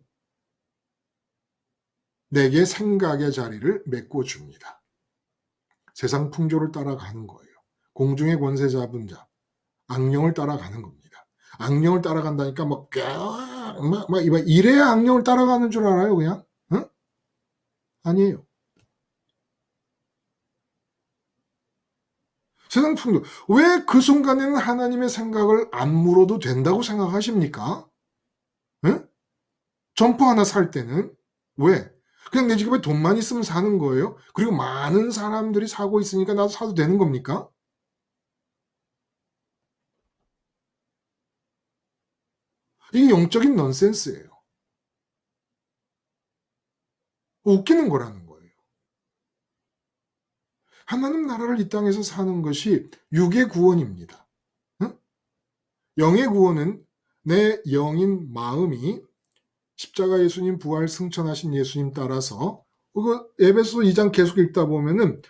내게 생각의 자리를 메꿔줍니다. 세상 풍조를 따라가는 거예요. 공중의 권세 잡은 자, 악령을 따라가는 겁니다. 악령을 따라간다니까 이래야 악령을 따라가는 줄 알아요, 그냥? 응? 아니에요. 세상 풍조. 왜 그 순간에는 하나님의 생각을 안 물어도 된다고 생각하십니까? 응? 점퍼 하나 살 때는 왜? 그냥 내 집에 돈만 있으면 사는 거예요? 그리고 많은 사람들이 사고 있으니까 나도 사도 되는 겁니까? 이게 영적인 넌센스예요. 웃기는 거라는 거예요. 하나님 나라를 이 땅에서 사는 것이 육의 구원입니다. 응? 영의 구원은 내 영인 마음이 십자가 예수님 부활 승천하신 예수님 따라서 에베소 2장 계속 읽다 보면은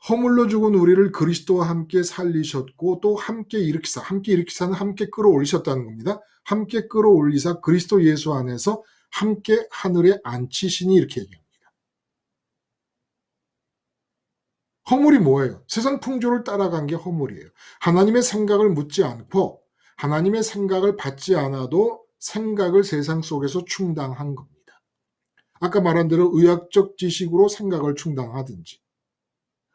허물로 죽은 우리를 그리스도와 함께 살리셨고 또 함께 일으키사는 함께 끌어올리셨다는 겁니다. 함께 끌어올리사 그리스도 예수 안에서 함께 하늘에 앉히시니 이렇게 얘기합니다. 허물이 뭐예요? 세상 풍조를 따라간 게 허물이에요. 하나님의 생각을 묻지 않고 하나님의 생각을 받지 않아도 생각을 세상 속에서 충당한 겁니다. 아까 말한 대로 의학적 지식으로 생각을 충당하든지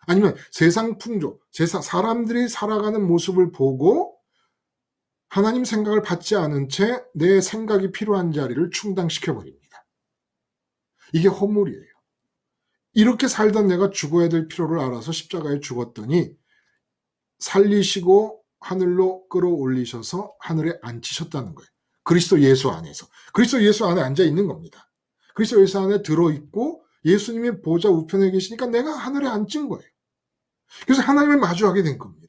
아니면 세상 풍조, 사람들이 살아가는 모습을 보고 하나님 생각을 받지 않은 채 내 생각이 필요한 자리를 충당시켜버립니다. 이게 허물이에요. 이렇게 살던 내가 죽어야 될 필요를 알아서 십자가에 죽었더니 살리시고 하늘로 끌어올리셔서 하늘에 앉히셨다는 거예요. 그리스도 예수 안에서. 그리스도 예수 안에 앉아 있는 겁니다. 그리스도 예수 안에 들어있고 예수님의 보좌 우편에 계시니까 내가 하늘에 앉은 거예요. 그래서 하나님을 마주하게 된 겁니다.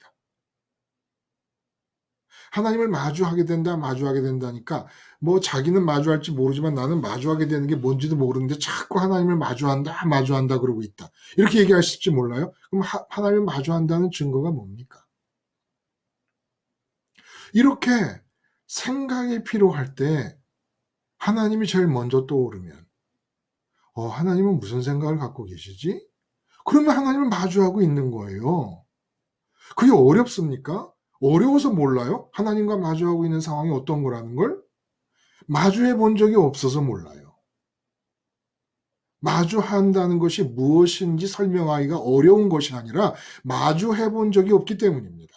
하나님을 마주하게 된다니까 뭐 자기는 마주할지 모르지만 나는 마주하게 되는 게 뭔지도 모르는데 자꾸 하나님을 마주한다 그러고 있다. 이렇게 얘기하실지 몰라요? 그럼 하나님을 마주한다는 증거가 뭡니까? 이렇게 생각이 필요할 때 하나님이 제일 먼저 떠오르면 하나님은 무슨 생각을 갖고 계시지? 그러면 하나님을 마주하고 있는 거예요. 그게 어렵습니까? 어려워서 몰라요? 하나님과 마주하고 있는 상황이 어떤 거라는 걸? 마주해 본 적이 없어서 몰라요. 마주한다는 것이 무엇인지 설명하기가 어려운 것이 아니라 마주해 본 적이 없기 때문입니다.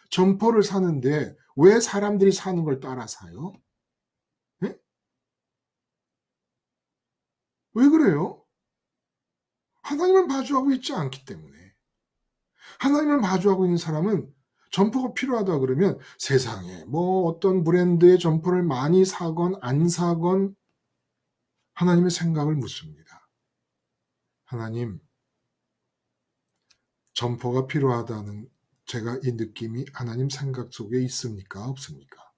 점퍼를 사는데 왜 사람들이 사는 걸 따라 사요? 네? 왜 그래요? 하나님을 마주하고 있지 않기 때문에. 하나님을 마주하고 있는 사람은 점퍼가 필요하다 그러면 세상에 뭐 어떤 브랜드의 점퍼를 많이 사건 안 사건 하나님의 생각을 묻습니다. 하나님, 점퍼가 필요하다는 제가 이 느낌이 하나님 생각 속에 있습니까? 없습니까?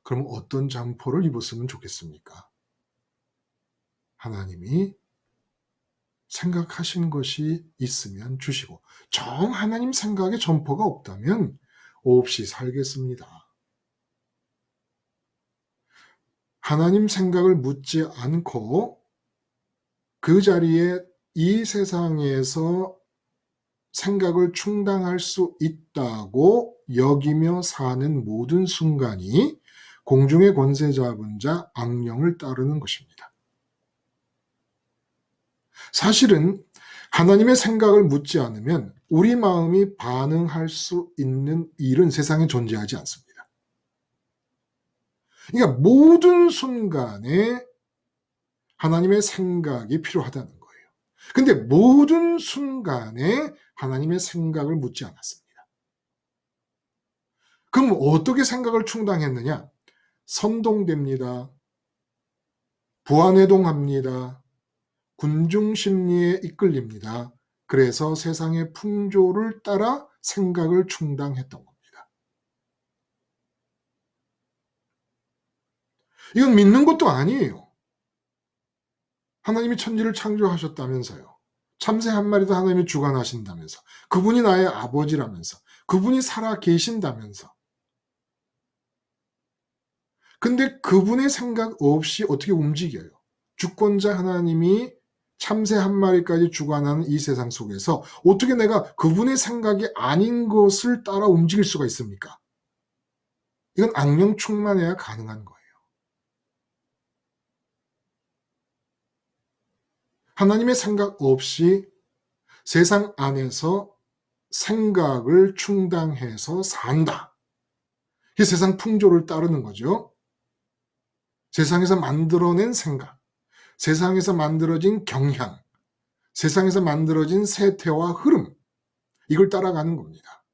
그럼 어떤 점퍼를 입었으면 좋겠습니까? 하나님이 생각하신 것이 있으면 주시고 정 하나님 생각에 점퍼가 없다면 없이 살겠습니다. 하나님 생각을 묻지 않고 그 자리에 이 세상에서 생각을 충당할 수 있다고 여기며 사는 모든 순간이 공중의 권세 잡은 자 악령을 따르는 것입니다. 사실은 하나님의 생각을 묻지 않으면 우리 마음이 반응할 수 있는 일은 세상에 존재하지 않습니다. 그러니까 모든 순간에 하나님의 생각이 필요하다는 거예요. 근데 모든 순간에 하나님의 생각을 묻지 않았습니다. 그럼 어떻게 생각을 충당했느냐? 선동됩니다. 부안해동합니다. 군중심리에 이끌립니다. 그래서 세상의 풍조를 따라 생각을 충당했던 겁니다. 이건 믿는 것도 아니에요. 하나님이 천지를 창조하셨다면서요. 참새 한 마리도 하나님이 주관하신다면서, 그분이 나의 아버지라면서, 그분이 살아 계신다면서. 근데 그분의 생각 없이 어떻게 움직여요? 주권자 하나님이 참새 한 마리까지 주관하는 이 세상 속에서 어떻게 내가 그분의 생각이 아닌 것을 따라 움직일 수가 있습니까? 이건 악령 충만해야 가능한 거예요. 하나님의 생각 없이 세상 안에서 생각을 충당해서 산다. 이게 세상 풍조를 따르는 거죠. 세상에서 만들어낸 생각, 세상에서 만들어진 경향, 세상에서 만들어진 세태와 흐름, 이걸 따라가는 겁니다.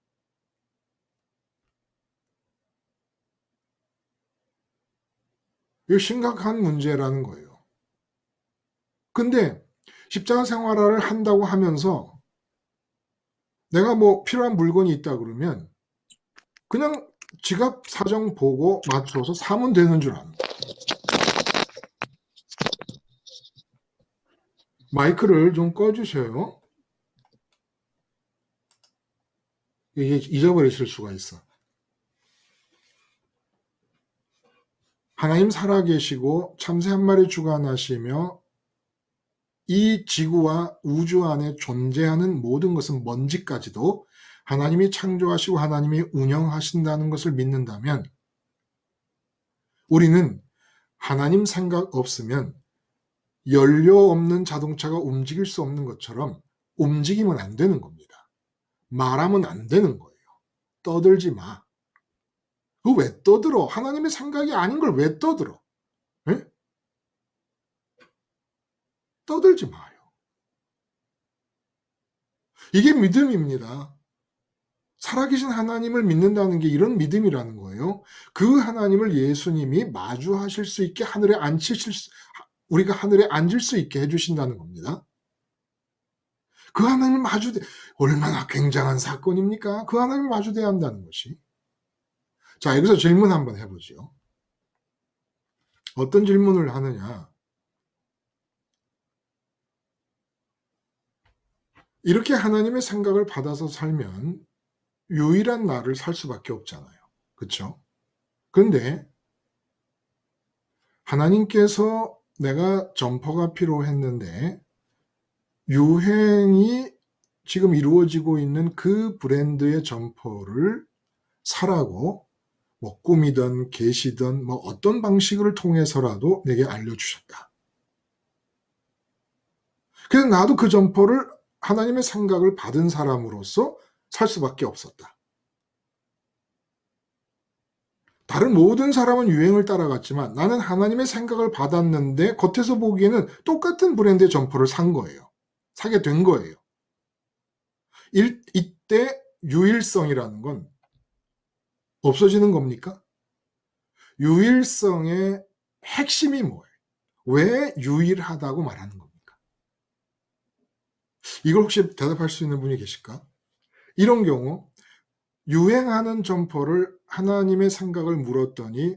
이거 심각한 문제라는 거예요. 근데 십자가 생활을 한다고 하면서 내가 뭐 필요한 물건이 있다 그러면 그냥 지갑 사정 보고 맞춰서 사면 되는 줄 아는 거예요. 마이크를 좀 꺼주셔요. 이게 잊어버리실 수가 있어. 하나님 살아계시고 참새 한 마리 주관하시며 이 지구와 우주 안에 존재하는 모든 것은 먼지까지도 하나님이 창조하시고 하나님이 운영하신다는 것을 믿는다면 우리는 하나님 생각 없으면 연료 없는 자동차가 움직일 수 없는 것처럼 움직이면 안 되는 겁니다. 말하면 안 되는 거예요. 떠들지 마. 그거 왜 떠들어? 하나님의 생각이 아닌 걸 왜 떠들어? 에? 떠들지 마요. 이게 믿음입니다. 살아계신 하나님을 믿는다는 게 이런 믿음이라는 거예요. 그 하나님을 예수님이 마주하실 수 있게 하늘에 우리가 하늘에 앉을 수 있게 해주신다는 겁니다. 그 하나님을 얼마나 굉장한 사건입니까? 그 하나님을 마주대야 한다는 것이. 자, 여기서 질문 한번 해보죠. 어떤 질문을 하느냐. 이렇게 하나님의 생각을 받아서 살면 유일한 나를 살 수밖에 없잖아요. 그렇죠? 그런데 하나님께서 내가 점퍼가 필요했는데 유행이 지금 이루어지고 있는 그 브랜드의 점퍼를 사라고 뭐 꿈이든 계시든 뭐 어떤 방식을 통해서라도 내게 알려주셨다. 그래서 나도 그 점퍼를 하나님의 생각을 받은 사람으로서 살 수밖에 없었다. 다른 모든 사람은 유행을 따라갔지만 나는 하나님의 생각을 받았는데 겉에서 보기에는 똑같은 브랜드의 점퍼를 산 거예요. 사게 된 거예요. 이때 유일성이라는 건 없어지는 겁니까? 유일성의 핵심이 뭐예요? 왜 유일하다고 말하는 겁니까? 이걸 혹시 대답할 수 있는 분이 계실까? 이런 경우 유행하는 점퍼를 하나님의 생각을 물었더니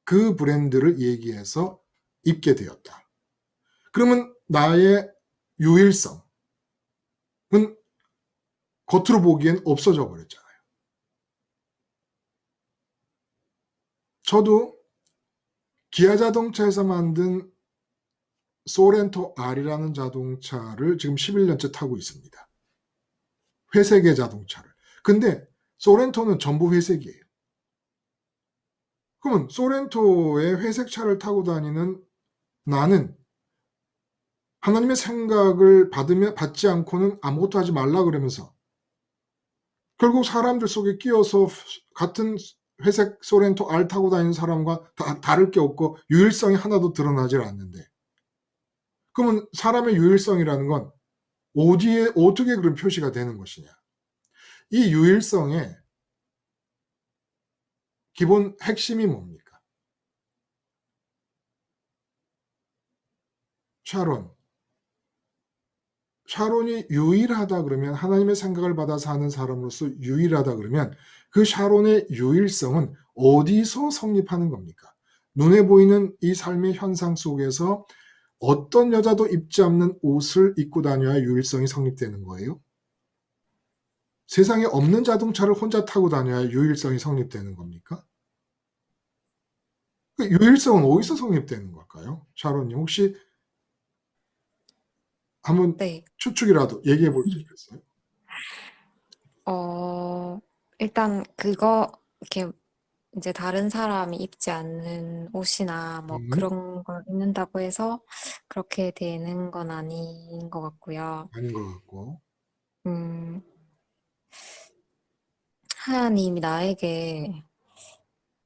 그 브랜드를 얘기해서 입게 되었다. 그러면 나의 유일성은 겉으로 보기엔 없어져 버렸잖아요. 저도 기아 자동차에서 만든 소렌토 R이라는 자동차를 지금 11년째 타고 있습니다. 회색의 자동차를. 근데 소렌토는 전부 회색이에요. 그러면 소렌토의 회색 차를 타고 다니는 나는 하나님의 생각을 받지 않고는 아무것도 하지 말라 그러면서 결국 사람들 속에 끼어서 같은 회색 소렌토 R 타고 다니는 사람과 다를 게 없고 유일성이 하나도 드러나질 않는데 그러면 사람의 유일성이라는 건 어떻게 그런 표시가 되는 것이냐. 이 유일성의 기본 핵심이 뭡니까? 샤론이 유일하다 그러면 하나님의 생각을 받아서 하는 사람으로서 유일하다 그러면 그 샤론의 유일성은 어디서 성립하는 겁니까? 눈에 보이는 이 삶의 현상 속에서 어떤 여자도 입지 않는 옷을 입고 다녀야 유일성이 성립되는 거예요? 세상에 없는 자동차를 혼자 타고 다녀야 유일성이 성립되는 겁니까? 그 유일성은 어디서 성립되는 걸까요? 샤론님 혹시 한번 네. 추측이라도 얘기해 볼 수 있겠어요? 일단 그거 이렇게 이제 다른 사람이 입지 않는 옷이나 뭐 그런 걸 입는다고 해서 그렇게 되는 건 아닌 것 같고요. 아닌 것 같고. 음, 하나님이 나에게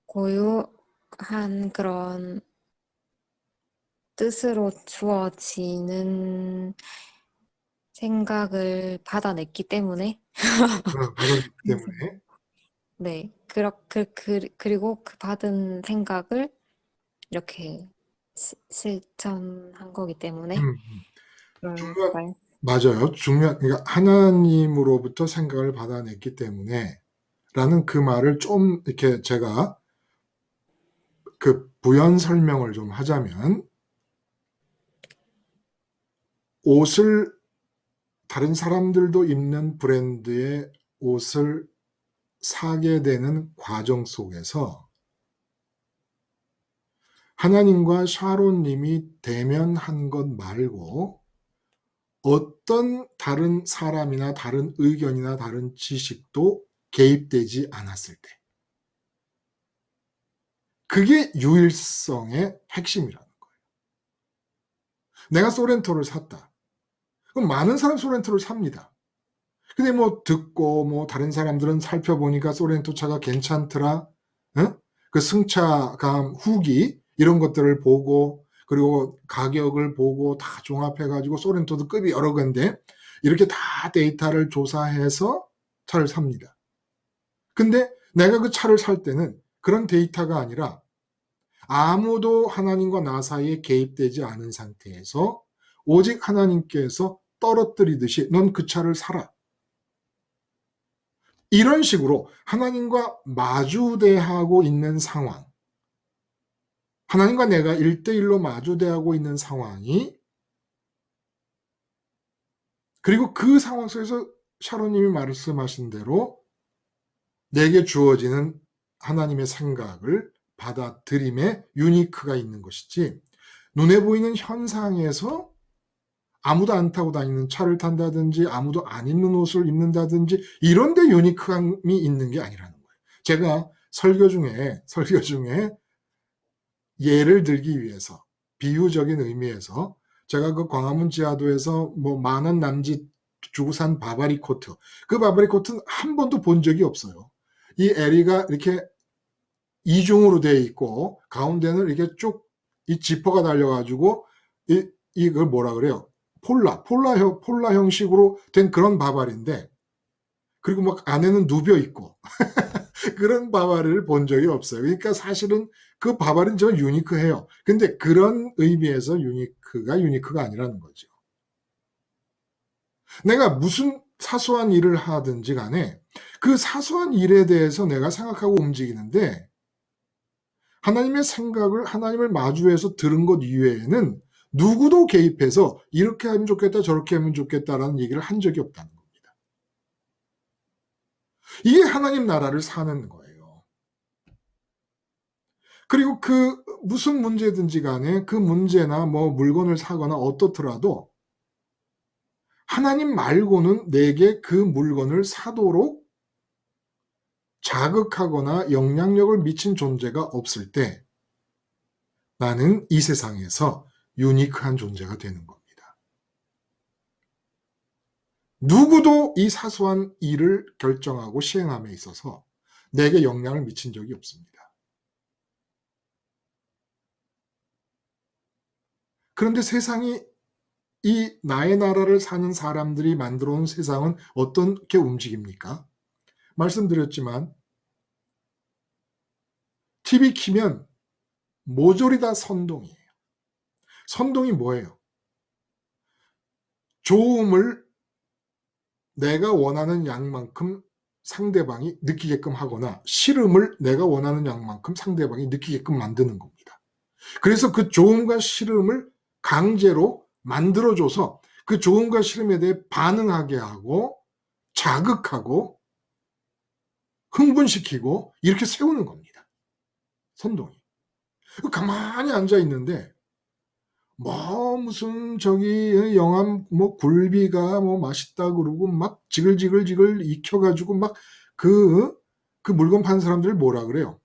고유한 그런 뜻으로 주어지는 생각을 받아냈기 때문에 받았기 그래서 때문에. 네, 그리고 그 받은 생각을 이렇게 실천한 거기 때문에 음, 그럴까요? 맞아요. 그러니까 하나님으로부터 생각을 받아냈기 때문에 라는 그 말을 좀 이렇게 제가 그 부연 설명을 좀 하자면 옷을 다른 사람들도 입는 브랜드의 옷을 사게 되는 과정 속에서 하나님과 샤론님이 대면한 것 말고 어떤 다른 사람이나 다른 의견이나 다른 지식도 개입되지 않았을 때 그게 유일성의 핵심이라는 거예요. 내가 소렌토를 샀다. 그럼 많은 사람 소렌토를 삽니다. 근데 뭐 듣고 뭐 다른 사람들은 살펴보니까 소렌토 차가 괜찮더라. 응? 그 승차감 후기 이런 것들을 보고 그리고 가격을 보고 다 종합해가지고 소렌토도 급이 여러 건데 이렇게 다 데이터를 조사해서 차를 삽니다. 근데 내가 그 차를 살 때는 그런 데이터가 아니라 아무도 하나님과 나 사이에 개입되지 않은 상태에서 오직 하나님께서 떨어뜨리듯이 넌 그 차를 사라. 이런 식으로 하나님과 마주대하고 있는 상황, 하나님과 내가 1대1로 마주대하고 있는 상황이 그리고 그 상황 속에서 샤론님이 말씀하신 대로 내게 주어지는 하나님의 생각을 받아들임에 유니크가 있는 것이지 눈에 보이는 현상에서 아무도 안 타고 다니는 차를 탄다든지 아무도 안 입는 옷을 입는다든지 이런 데 유니크함이 있는 게 아니라는 거예요. 제가 설교 중에 예를 들기 위해서 비유적인 의미에서 제가 그 광화문 지하도에서 뭐 만원 남짓 주고 산 바바리 코트 그 바바리 코트는 한 번도 본 적이 없어요. 이 에리가 이렇게 이중으로 되어 있고 가운데는 이렇게 쭉 이 지퍼가 달려가지고 이걸 뭐라 그래요? 폴라 형식으로 된 그런 바바리인데 그리고 막 안에는 누벼 있고 그런 바바리를 본 적이 없어요. 그러니까 사실은 그 바바리는 좀 유니크해요. 근데 그런 의미에서 유니크가 아니라는 거죠. 내가 무슨 사소한 일을 하든지 간에 그 사소한 일에 대해서 내가 생각하고 움직이는데 하나님의 생각을 하나님을 마주해서 들은 것 이외에는 누구도 개입해서 이렇게 하면 좋겠다 저렇게 하면 좋겠다라는 얘기를 한 적이 없다는 겁니다. 이게 하나님 나라를 사는 거예요. 그리고 그 무슨 문제든지 간에 그 문제나 뭐 물건을 사거나 어떻더라도 하나님 말고는 내게 그 물건을 사도록 자극하거나 영향력을 미친 존재가 없을 때 나는 이 세상에서 유니크한 존재가 되는 겁니다. 누구도 이 사소한 일을 결정하고 시행함에 있어서 내게 영향을 미친 적이 없습니다. 그런데 세상이 이 나의 나라를 사는 사람들이 만들어 온 세상은 어떻게 움직입니까? 말씀드렸지만 TV 키면 모조리 다 선동이에요. 선동이 뭐예요? 좋음을 내가 원하는 양만큼 상대방이 느끼게끔 하거나 싫음을 내가 원하는 양만큼 상대방이 느끼게끔 만드는 겁니다. 그래서 그 좋음과 싫음을 강제로 만들어줘서 그 좋음과 싫음에 대해 반응하게 하고 자극하고 흥분시키고 이렇게 세우는 겁니다. 선동이. 가만히 앉아 있는데 뭐 무슨 저기 영암 뭐 굴비가 뭐 맛있다 그러고 막 지글지글 익혀가지고 막 그 물건 파는 사람들 뭐라 그래요?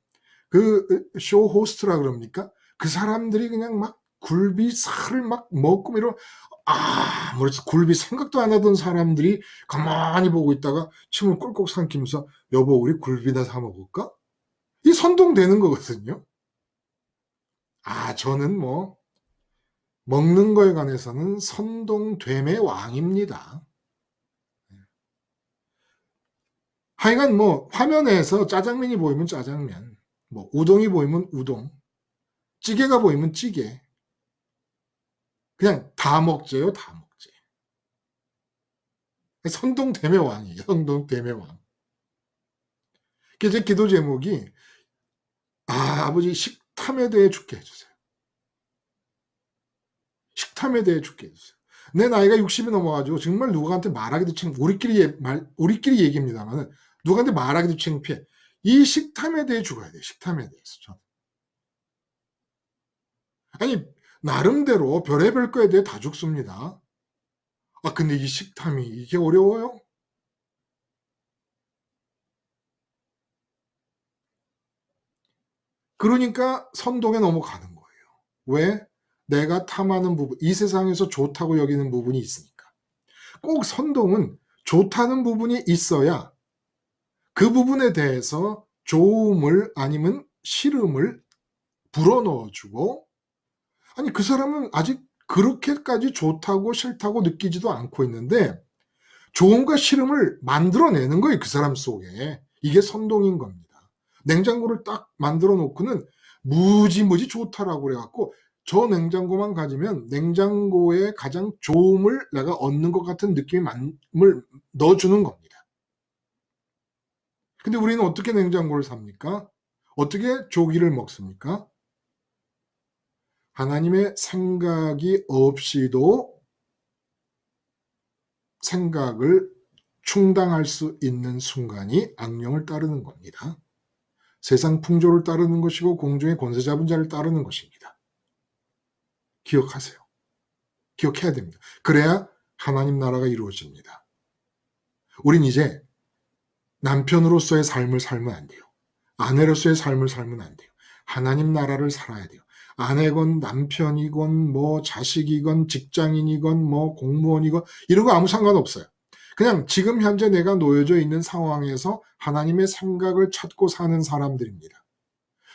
그 쇼 호스트라 그럽니까? 그 사람들이 그냥 막 굴비 살을 막 먹고 이런 뭐랬어 굴비 생각도 안 하던 사람들이 가만히 보고 있다가 침을 꿀꺽 삼키면서 여보 우리 굴비나 사 먹을까? 이 선동되는 거거든요. 저는 뭐 먹는 거에 관해서는 선동됨의 왕입니다. 하여간 뭐 화면에서 짜장면이 보이면 짜장면, 뭐 우동이 보이면 우동, 찌개가 보이면 찌개. 그냥 다 먹재요, 다 먹재. 선동됨의 왕이에요, 선동됨의 왕. 제 기도 제목이 아버지 식탐에 대해 죽게 해주세요. 식탐에 대해 죽게 해주세요. 내 나이가 60이 넘어가지고 정말 누구한테 말하기도 우리끼리 얘기입니다만 누구한테 말하기도 창피해. 이 식탐에 대해 죽어야 돼요. 식탐에 대해서. 저는. 아니 나름대로 별의별 거에 대해 다 죽습니다. 근데 이 식탐이 이게 어려워요? 그러니까 선동에 넘어가는 거예요. 왜? 내가 탐하는 부분, 이 세상에서 좋다고 여기는 부분이 있으니까. 꼭 선동은 좋다는 부분이 있어야 그 부분에 대해서 좋음을 아니면 싫음을 불어넣어주고 아니 그 사람은 아직 그렇게까지 좋다고 싫다고 느끼지도 않고 있는데 좋음과 싫음을 만들어내는 거예요. 그 사람 속에. 이게 선동인 겁니다. 냉장고를 딱 만들어 놓고는 무지무지 좋다라고 그래갖고 저 냉장고만 가지면 냉장고에 가장 좋음을 내가 얻는 것 같은 느낌을 넣어주는 겁니다. 근데 우리는 어떻게 냉장고를 삽니까? 어떻게 조기를 먹습니까? 하나님의 생각이 없이도 생각을 충당할 수 있는 순간이 악령을 따르는 겁니다. 세상 풍조를 따르는 것이고 공중의 권세 잡은 자를 따르는 것입니다. 기억하세요. 기억해야 됩니다. 그래야 하나님 나라가 이루어집니다. 우린 이제 남편으로서의 삶을 살면 안 돼요. 아내로서의 삶을 살면 안 돼요. 하나님 나라를 살아야 돼요. 아내건 남편이건 뭐 자식이건 직장인이건 뭐 공무원이건 이런 거 아무 상관없어요. 그냥 지금 현재 내가 놓여져 있는 상황에서 하나님의 생각을 찾고 사는 사람들입니다.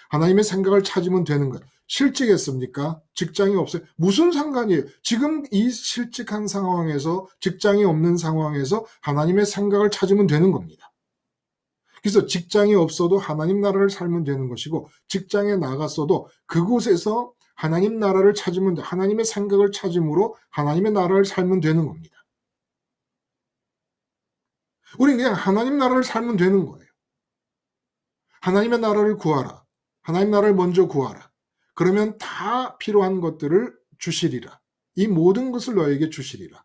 하나님의 생각을 찾으면 되는 것. 실직했습니까? 직장이 없어요. 무슨 상관이에요? 지금 이 실직한 상황에서 직장이 없는 상황에서 하나님의 생각을 찾으면 되는 겁니다. 그래서 직장이 없어도 하나님 나라를 살면 되는 것이고 직장에 나갔어도 그곳에서 하나님 나라를 찾으면 돼. 하나님의 생각을 찾음으로 하나님의 나라를 살면 되는 겁니다. 우리는 그냥 하나님 나라를 살면 되는 거예요. 하나님의 나라를 구하라. 하나님 나라를 먼저 구하라. 그러면 다 필요한 것들을 주시리라. 이 모든 것을 너에게 주시리라.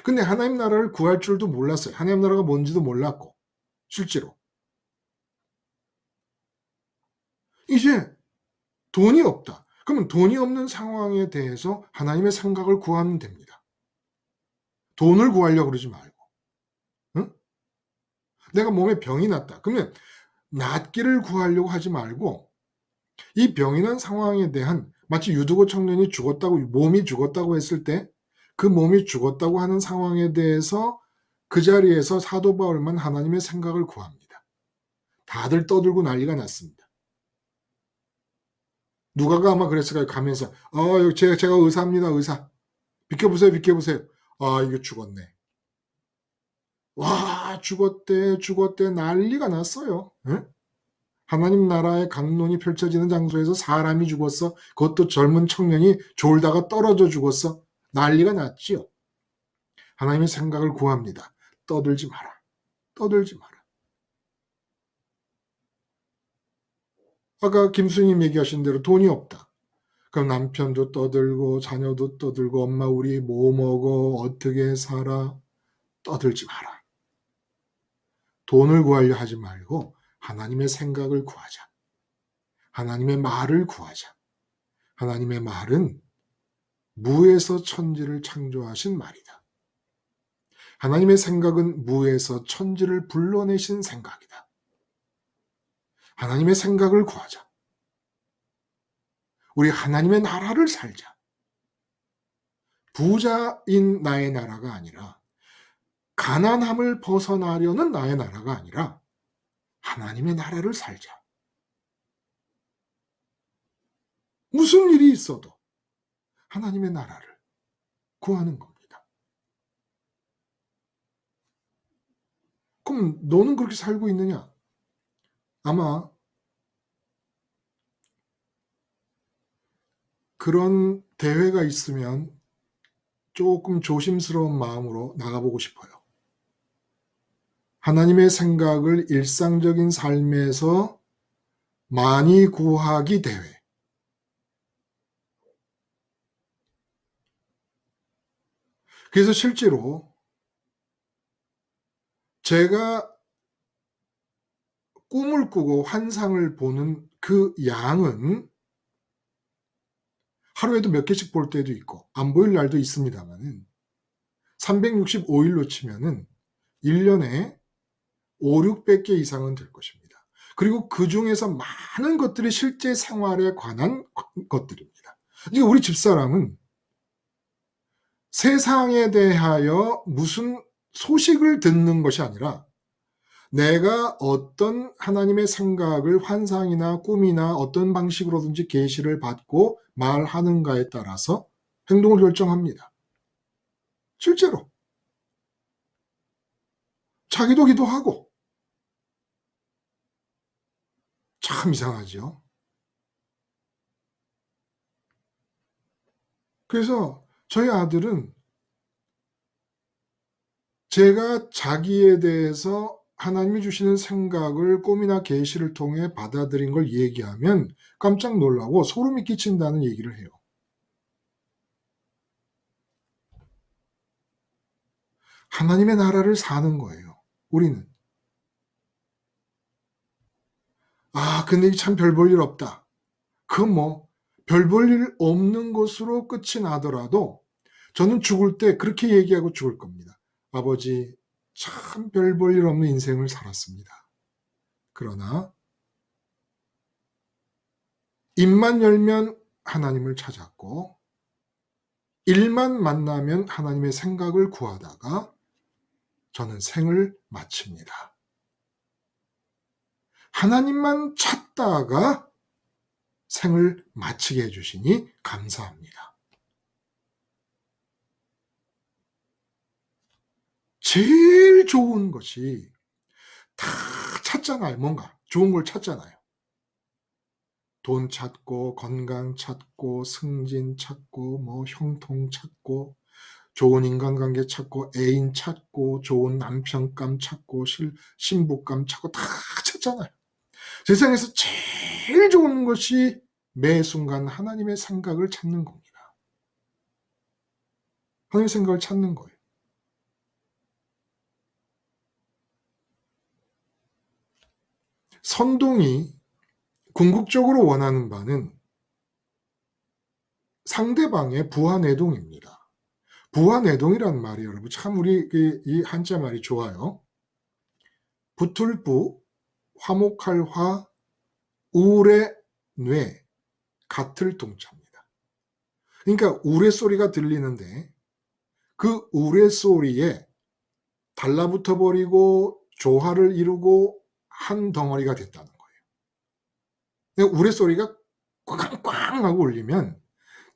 근데 하나님 나라를 구할 줄도 몰랐어요. 하나님 나라가 뭔지도 몰랐고 실제로. 이제 돈이 없다. 그러면 돈이 없는 상황에 대해서 하나님의 생각을 구하면 됩니다. 돈을 구하려고 그러지 말고. 응? 내가 몸에 병이 났다. 그러면 낫기를 구하려고 하지 말고 이 병이 난 상황에 대한 마치 유두고 청년이 죽었다고 몸이 죽었다고 했을 때 그 몸이 죽었다고 하는 상황에 대해서 그 자리에서 사도 바울만 하나님의 생각을 구합니다. 다들 떠들고 난리가 났습니다. 누가가 아마 그랬을 거예요. 가면서 제가 의사입니다. 의사. 비켜보세요. 비켜보세요. 이거 죽었네. 와 죽었대 난리가 났어요. 응? 하나님 나라의 강론이 펼쳐지는 장소에서 사람이 죽었어. 그것도 젊은 청년이 졸다가 떨어져 죽었어. 난리가 났지요. 하나님의 생각을 구합니다. 떠들지 마라. 떠들지 마라. 아까 김수님 얘기하신 대로 돈이 없다. 그럼 남편도 떠들고 자녀도 떠들고 엄마 우리 뭐 먹어 어떻게 살아 떠들지 마라. 돈을 구하려 하지 말고 하나님의 생각을 구하자. 하나님의 말을 구하자. 하나님의 말은 무에서 천지를 창조하신 말이다. 하나님의 생각은 무에서 천지를 불러내신 생각이다. 하나님의 생각을 구하자. 우리 하나님의 나라를 살자. 부자인 나의 나라가 아니라 가난함을 벗어나려는 나의 나라가 아니라 하나님의 나라를 살자. 무슨 일이 있어도 하나님의 나라를 구하는 겁니다. 그럼 너는 그렇게 살고 있느냐? 아마 그런 대회가 있으면 조금 조심스러운 마음으로 나가보고 싶어요. 하나님의 생각을 일상적인 삶에서 많이 구하기 대회. 그래서 실제로 제가 꿈을 꾸고 환상을 보는 그 양은 하루에도 몇 개씩 볼 때도 있고 안 보일 날도 있습니다만은 365일로 치면은 1년에 5, 600개 이상은 될 것입니다. 그리고 그 중에서 많은 것들이 실제 생활에 관한 것들입니다. 이게 우리 집사람은 세상에 대하여 무슨 소식을 듣는 것이 아니라 내가 어떤 하나님의 생각을 환상이나 꿈이나 어떤 방식으로든지 계시를 받고 말하는가에 따라서 행동을 결정합니다. 실제로 자기도 기도하고. 참 이상하죠. 그래서 저희 아들은 제가 자기에 대해서 하나님이 주시는 생각을 꿈이나 계시를 통해 받아들인 걸 얘기하면 깜짝 놀라고 소름이 끼친다는 얘기를 해요. 하나님의 나라를 사는 거예요. 우리는. 아, 근데 참 별 볼 일 없다. 그건 뭐 별 볼 일 없는 것으로 끝이 나더라도 저는 죽을 때 그렇게 얘기하고 죽을 겁니다. 아버지, 참 별 볼 일 없는 인생을 살았습니다. 그러나 입만 열면 하나님을 찾았고 일만 만나면 하나님의 생각을 구하다가 저는 생을 마칩니다. 하나님만 찾다가 생을 마치게 해주시니 감사합니다. 제일 좋은 것이 다 찾잖아요. 뭔가 좋은 걸 찾잖아요. 돈 찾고 건강 찾고 승진 찾고 뭐 형통 찾고 좋은 인간관계 찾고 애인 찾고 좋은 남편감 찾고 신부감 찾고 다 찾잖아요. 세상에서 제일 좋은 것이 매 순간 하나님의 생각을 찾는 겁니다. 하나님의 생각을 찾는 거예요. 선동이 궁극적으로 원하는 바는 상대방의 부하내동입니다. 부하내동이라는 말이 여러분 참 우리 이 한자 말이 좋아요. 붙을부, 화목할 화, 우울의 뇌, 같을 동자입니다. 그러니까 우레소리가 들리는데 그 우레소리에 달라붙어 버리고 조화를 이루고 한 덩어리가 됐다는 거예요. 우레소리가 꽝꽝 하고 울리면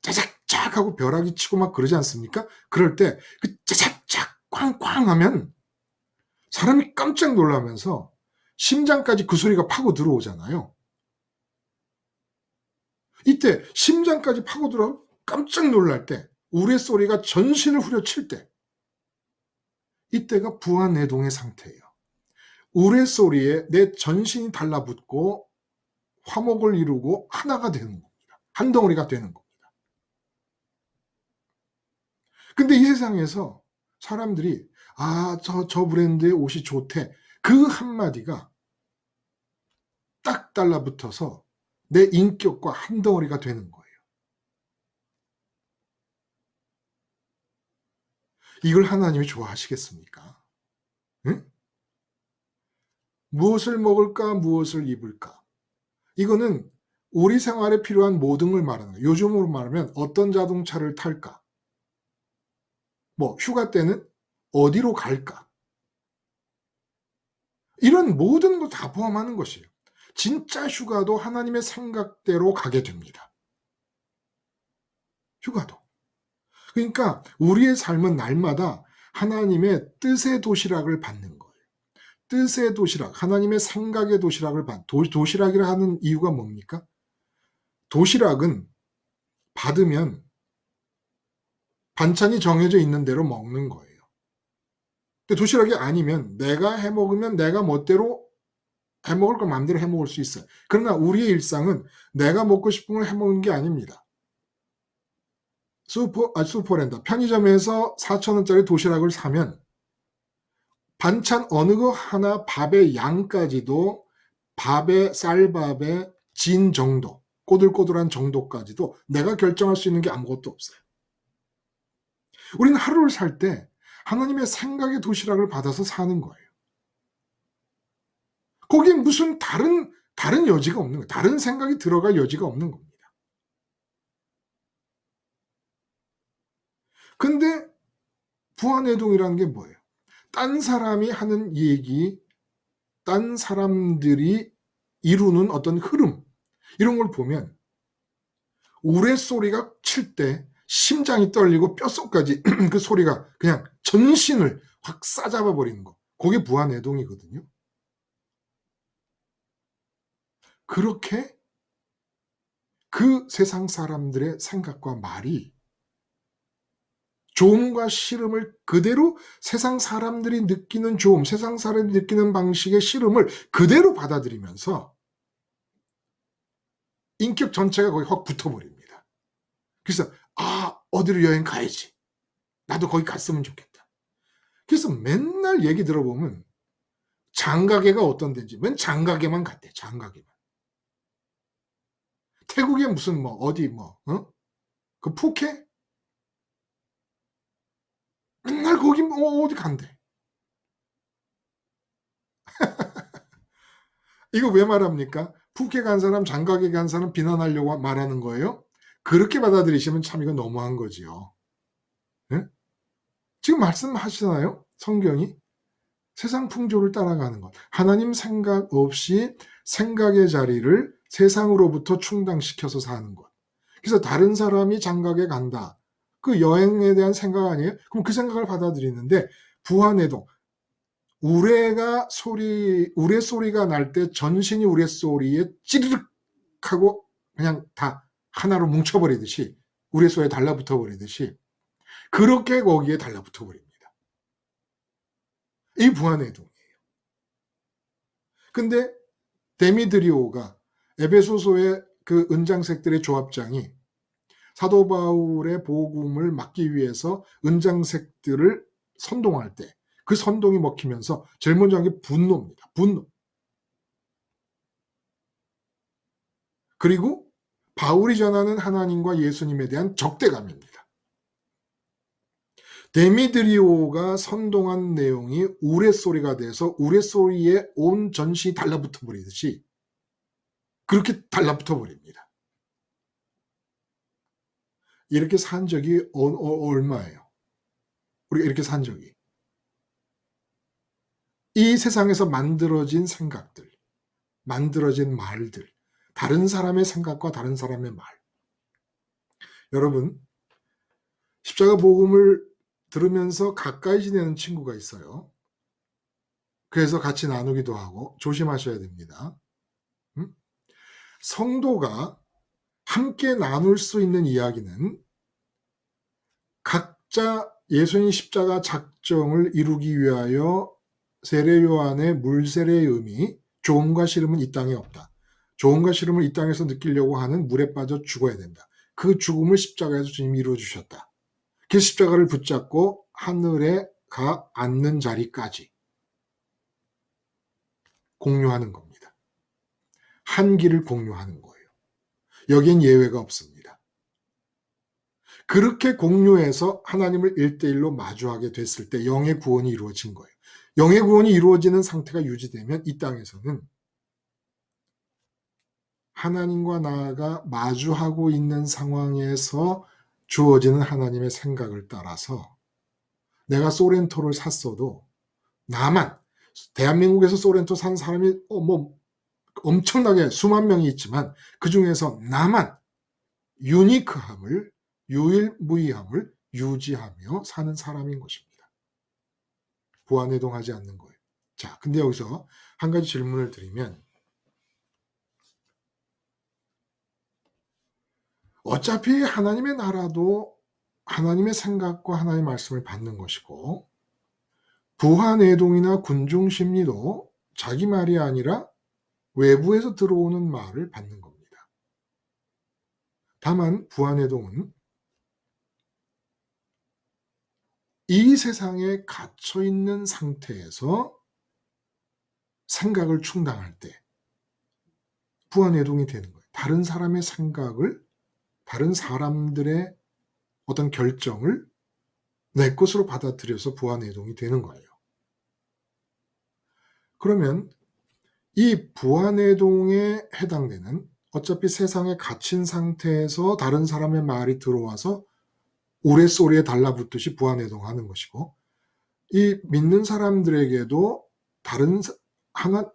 짜작짝 하고 벼락이 치고 막 그러지 않습니까? 그럴 때 그 짜작짝 꽝꽝 하면 사람이 깜짝 놀라면서 심장까지 그 소리가 파고 들어오잖아요. 이때 심장까지 파고 들어 깜짝 놀랄 때 우레소리가 전신을 후려칠 때 이때가 부하내동의 상태예요. 우레소리에 내 전신이 달라붙고 화목을 이루고 하나가 되는 겁니다. 한 덩어리가 되는 겁니다. 근데 이 세상에서 사람들이 저 브랜드의 옷이 좋대. 그 한마디가 딱 달라붙어서 내 인격과 한 덩어리가 되는 거예요. 이걸 하나님이 좋아하시겠습니까? 응? 무엇을 먹을까, 무엇을 입을까? 이거는 우리 생활에 필요한 모든 걸 말하는 거예요. 요즘으로 말하면 어떤 자동차를 탈까? 뭐 휴가 때는 어디로 갈까? 이런 모든 걸 다 포함하는 것이에요. 진짜 휴가도 하나님의 생각대로 가게 됩니다. 휴가도. 그러니까 우리의 삶은 날마다 하나님의 뜻의 도시락을 받는 거예요. 뜻의 도시락, 하나님의 생각의 도시락을 도시락이라 하는 이유가 뭡니까? 도시락은 받으면 반찬이 정해져 있는 대로 먹는 거예요. 근데 도시락이 아니면 내가 해 먹으면 내가 멋대로 해 먹을 걸 마음대로 해 먹을 수 있어요. 그러나 우리의 일상은 내가 먹고 싶은 걸 해 먹는 게 아닙니다. 슈퍼랜드 편의점에서 4,000원짜리 도시락을 사면 반찬 어느 거 하나 밥의 양까지도 밥의 쌀밥의 진 정도, 꼬들꼬들한 정도까지도 내가 결정할 수 있는 게 아무것도 없어요. 우리는 하루를 살 때 하나님의 생각의 도시락을 받아서 사는 거예요. 거기에 무슨 다른 여지가 없는 거예요. 다른 생각이 들어갈 여지가 없는 겁니다. 근데 부안해동이라는 게 뭐예요? 딴 사람이 하는 얘기, 딴 사람들이 이루는 어떤 흐름, 이런 걸 보면 우레소리가 칠 때 심장이 떨리고 뼛속까지 그 소리가 그냥 전신을 확 싸잡아 버리는 거. 그게 부안해동이거든요. 그렇게 그 세상 사람들의 생각과 말이 조음과 싫음을 그대로 세상 사람들이 느끼는 조음, 세상 사람들이 느끼는 방식의 싫음을 그대로 받아들이면서 인격 전체가 거기 확 붙어버립니다. 그래서 어디로 여행 가야지. 나도 거기 갔으면 좋겠다. 그래서 맨날 얘기 들어보면 장가게가 어떤 데인지 맨 장가게만 갔대. 장가게만. 태국에 무슨 그 푸켓? 맨날 거기 어디 간대. 이거 왜 말합니까? 푸켓 간 사람, 장가게 간 사람 비난하려고 말하는 거예요? 그렇게 받아들이시면 참 이거 너무한 거지요. 네? 지금 말씀하시잖아요. 성경이. 세상 풍조를 따라가는 것. 하나님 생각 없이 생각의 자리를 세상으로부터 충당시켜서 사는 것. 그래서 다른 사람이 장가게 간다. 그 여행에 대한 생각 아니에요? 그럼 그 생각을 받아들이는데 부안해동. 우레 소리가 날 때 전신이 우레 소리에 찌르륵 하고 그냥 다 하나로 뭉쳐버리듯이 우레 소리에 달라붙어 버리듯이 그렇게 거기에 달라붙어 버립니다. 이 부안해동이에요. 근데 데미드리오가 에베소서의 그 은장색들의 조합장이 사도 바울의 복음을 막기 위해서 은장색들을 선동할 때 그 선동이 먹히면서 제일 먼저 한 게 분노입니다. 분노. 그리고 바울이 전하는 하나님과 예수님에 대한 적대감입니다. 데미드리오가 선동한 내용이 우레소리가 돼서 우레소리에 온 전신이 달라붙어 버리듯이 그렇게 달라붙어 버립니다. 이렇게 산 적이 얼마예요? 우리가 이렇게 산 적이. 이 세상에서 만들어진 생각들, 만들어진 말들, 다른 사람의 생각과 다른 사람의 말. 여러분, 십자가 복음을 들으면서 가까이 지내는 친구가 있어요. 그래서 같이 나누기도 하고 조심하셔야 됩니다. 성도가 함께 나눌 수 있는 이야기는 각자 예수님 십자가 작정을 이루기 위하여 세례 요한의 물세례의 의미, 조음과 싫음은 이 땅에 없다. 조음과 싫음을 이 땅에서 느끼려고 하는 물에 빠져 죽어야 된다. 그 죽음을 십자가에서 주님이 이루어주셨다. 그 십자가를 붙잡고 하늘에 가 앉는 자리까지 공유하는 겁니다. 한 길을 공유하는 거예요. 여긴 예외가 없습니다. 그렇게 공유해서 하나님을 1대1로 마주하게 됐을 때 영의 구원이 이루어진 거예요. 영의 구원이 이루어지는 상태가 유지되면 이 땅에서는 하나님과 나가 마주하고 있는 상황에서 주어지는 하나님의 생각을 따라서 내가 소렌토를 샀어도 나만, 대한민국에서 소렌토 산 사람이 뭐 엄청나게 수만 명이 있지만 그 중에서 나만 유니크함을, 유일무이함을 유지하며 사는 사람인 것입니다. 부안해동하지 않는 거예요. 자, 근데 여기서 한 가지 질문을 드리면, 어차피 하나님의 나라도 하나님의 생각과 하나님의 말씀을 받는 것이고, 부안해동이나 군중심리도 자기 말이 아니라 외부에서 들어오는 말을 받는 겁니다. 다만 부안해동은 이 세상에 갇혀 있는 상태에서 생각을 충당할 때 부안해동이 되는 거예요. 다른 사람의 생각을, 다른 사람들의 어떤 결정을 내 것으로 받아들여서 부안해동이 되는 거예요. 그러면 이 부안해동에 해당되는, 어차피 세상에 갇힌 상태에서 다른 사람의 말이 들어와서 우레소리에 달라붙듯이 부안해동하는 것이고, 이 믿는 사람들에게도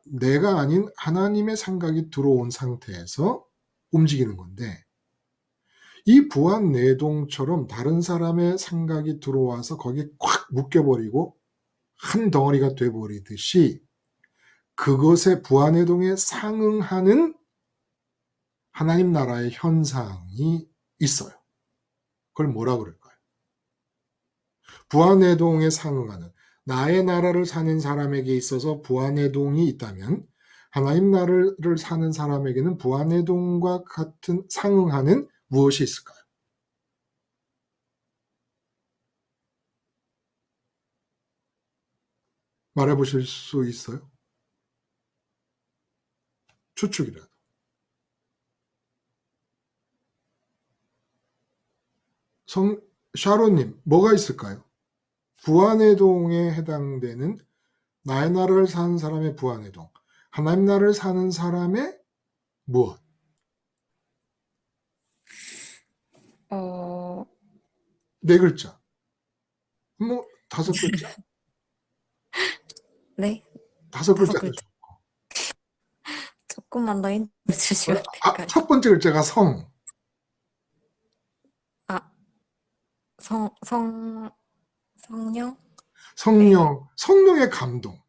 내가 아닌 하나님의 생각이 들어온 상태에서 움직이는 건데, 이 부안해동처럼 다른 사람의 생각이 들어와서 거기에 콱 묶여버리고 한 덩어리가 돼버리듯이 그것의 부안해동에 상응하는 하나님 나라의 현상이 있어요. 그걸 뭐라 그럴까요? 부안해동에 상응하는, 나의 나라를 사는 사람에게 있어서 부안해동이 있다면 하나님 나라를 사는 사람에게는 부안해동과 같은 상응하는 무엇이 있을까요? 말해보실 수 있어요? 추측이라도. 샤론님, 뭐가 있을까요? 부안해동에 해당되는 나의 나라를 사는 사람의 부안해동, 하나님 나라를 사는 사람의 무엇? 네 글자. 뭐 5글자. 네, 5글자도 5글자. 좋고. 조금만 더 힌트 주시면 될까요? 첫 번째 글자가 성. 성령? 성령의 감동.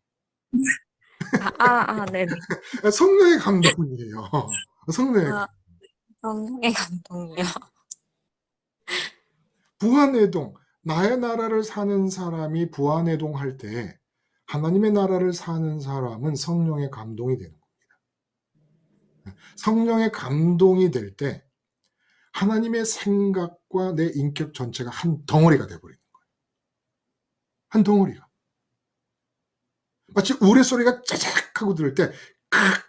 네네. 성령의 감동이에요. 성령의 감동. 성령의 감동이요. 부안해동, 나의 나라를 사는 사람이 부안해동 할 때 하나님의 나라를 사는 사람은 성령의 감동이 되는 겁니다. 성령의 감동이 될 때 하나님의 생각과 내 인격 전체가 한 덩어리가 돼버리는 거예요. 한 덩어리가. 마치 우레소리가 짜작 하고 들을 때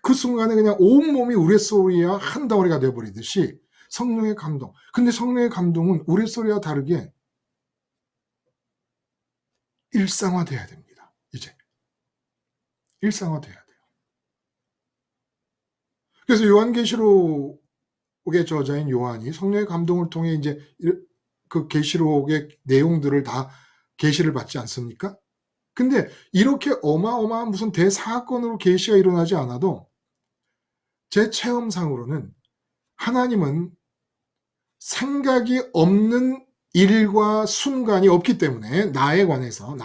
그 순간에 그냥 온몸이 우레소리와 한 덩어리가 돼버리듯이 성령의 감동. 근데 성령의 감동은 우레소리와 다르게 일상화돼야 됩니다. 이제. 일상화돼야 돼요. 그래서 요한계시록의 저자인 요한이 성령의 감동을 통해 이제 그 계시록의 내용들을 다 계시를 받지 않습니까? 근데 이렇게 어마어마한 무슨 대사건으로 계시가 일어나지 않아도 제 체험상으로는 하나님은 생각이 없는 일과 순간이 없기 때문에 나에 관해서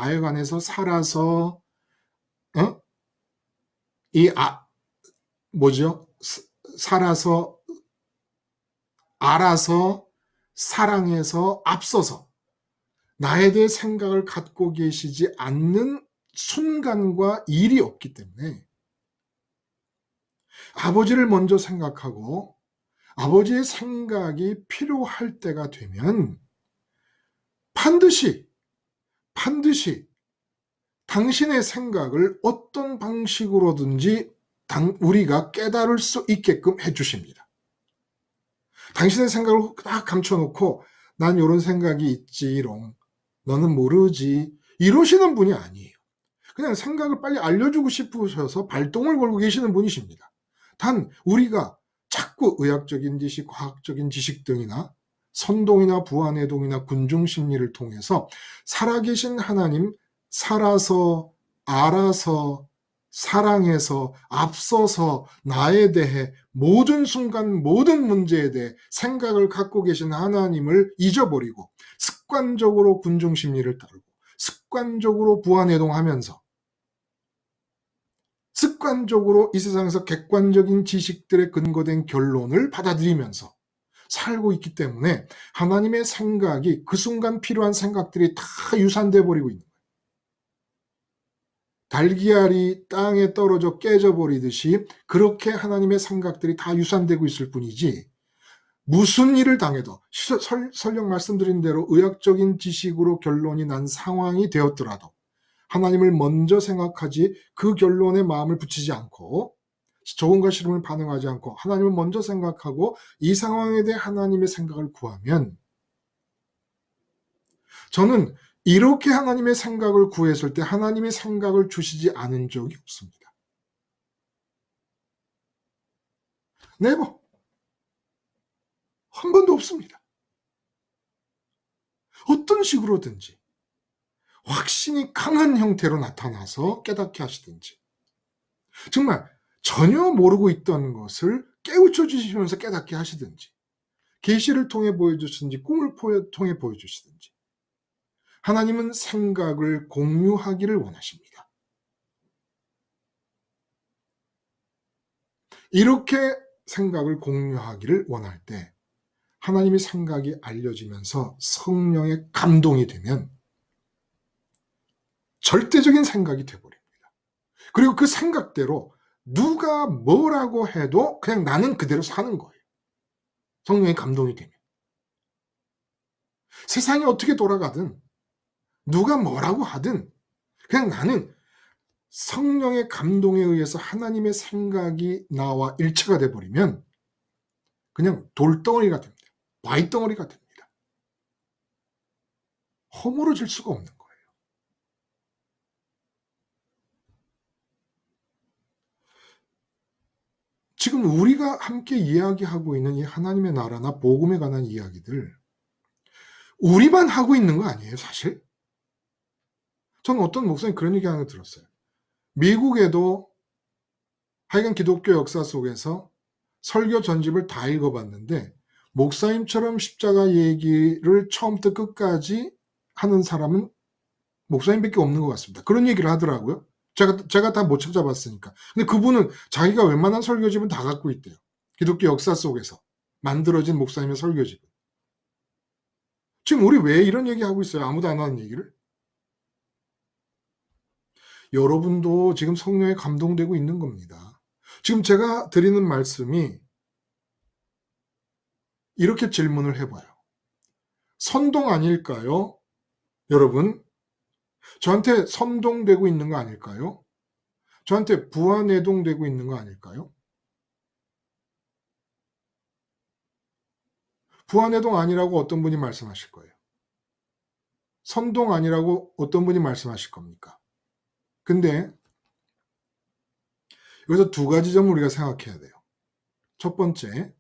살아서 살아서 알아서 사랑해서 앞서서 나에 대해 생각을 갖고 계시지 않는 순간과 일이 없기 때문에 아버지를 먼저 생각하고 아버지의 생각이 필요할 때가 되면 반드시 당신의 생각을 어떤 방식으로든지 우리가 깨달을 수 있게끔 해주십니다. 당신의 생각을 딱 감춰놓고 난 이런 생각이 있지롱, 너는 모르지, 이러시는 분이 아니에요. 그냥 생각을 빨리 알려주고 싶으셔서 발동을 걸고 계시는 분이십니다. 단 우리가 자꾸 의학적인 지식, 과학적인 지식 등이나 선동이나 부안해동이나 군중심리를 통해서 살아계신 하나님, 살아서, 알아서, 사랑해서, 앞서서 나에 대해 모든 순간, 모든 문제에 대해 생각을 갖고 계신 하나님을 잊어버리고 습관적으로 군중심리를 따르고 습관적으로 부안해동하면서 습관적으로 이 세상에서 객관적인 지식들에 근거된 결론을 받아들이면서 살고 있기 때문에 하나님의 생각이 그 순간 필요한 생각들이 다 유산돼 버리고 있는 거예요. 달걀이 땅에 떨어져 깨져버리듯이 그렇게 하나님의 생각들이 다 유산되고 있을 뿐이지, 무슨 일을 당해도 설령 말씀드린 대로 의학적인 지식으로 결론이 난 상황이 되었더라도 하나님을 먼저 생각하지 그 결론에 마음을 붙이지 않고 좋음과 싫음을 반응하지 않고 하나님을 먼저 생각하고 이 상황에 대해 하나님의 생각을 구하면, 저는 이렇게 하나님의 생각을 구했을 때 하나님의 생각을 주시지 않은 적이 없습니다. 네버. 한 번도 없습니다. 어떤 식으로든지 확신이 강한 형태로 나타나서 깨닫게 하시든지, 정말 전혀 모르고 있던 것을 깨우쳐 주시면서 깨닫게 하시든지, 계시를 통해 보여주시든지 꿈을 통해 보여주시든지, 하나님은 생각을 공유하기를 원하십니다. 이렇게 생각을 공유하기를 원할 때 하나님의 생각이 알려지면서 성령의 감동이 되면 절대적인 생각이 되어버립니다. 그리고 그 생각대로 누가 뭐라고 해도 그냥 나는 그대로 사는 거예요. 성령의 감동이 되면. 세상이 어떻게 돌아가든 누가 뭐라고 하든 그냥 나는 성령의 감동에 의해서 하나님의 생각이 나와 일치가 돼버리면 그냥 돌덩어리가 됩니다. 바위덩어리가 됩니다. 허물어질 수가 없는 거예요. 지금 우리가 함께 이야기하고 있는 이 하나님의 나라나 복음에 관한 이야기들, 우리만 하고 있는 거 아니에요, 사실? 저는 어떤 목사님 그런 얘기 하는 거 들었어요. 미국에도 하여간 기독교 역사 속에서 설교 전집을 다 읽어봤는데 목사님처럼 십자가 얘기를 처음부터 끝까지 하는 사람은 목사님밖에 없는 것 같습니다. 그런 얘기를 하더라고요. 제가 다 못 찾아봤으니까. 근데 그분은 자기가 웬만한 설교집은 다 갖고 있대요. 기독교 역사 속에서 만들어진 목사님의 설교집은. 지금 우리 왜 이런 얘기 하고 있어요? 아무도 안 하는 얘기를? 여러분도 지금 성령에 감동되고 있는 겁니다. 지금 제가 드리는 말씀이 이렇게 질문을 해봐요. 선동 아닐까요? 여러분, 저한테 선동되고 있는 거 아닐까요? 저한테 부안해동되고 있는 거 아닐까요? 부안해동 아니라고 어떤 분이 말씀하실 거예요. 선동 아니라고 어떤 분이 말씀하실 겁니까? 근데 여기서 두 가지 점을 우리가 생각해야 돼요. 첫 번째,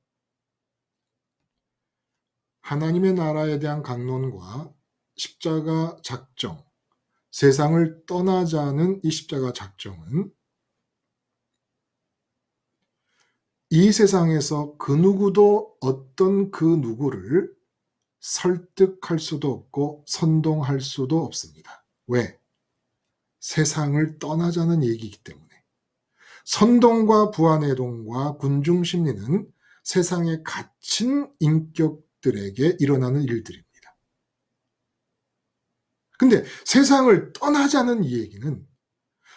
하나님의 나라에 대한 강론과 십자가 작정, 세상을 떠나자는 이 십자가 작정은 이 세상에서 그 누구도 어떤 그 누구를 설득할 수도 없고 선동할 수도 없습니다. 왜? 세상을 떠나자는 얘기이기 때문에. 선동과 부안해동과 군중심리는 세상에 갇힌 인격들에게 일어나는 일들입니다. 근데 세상을 떠나자는 이 얘기는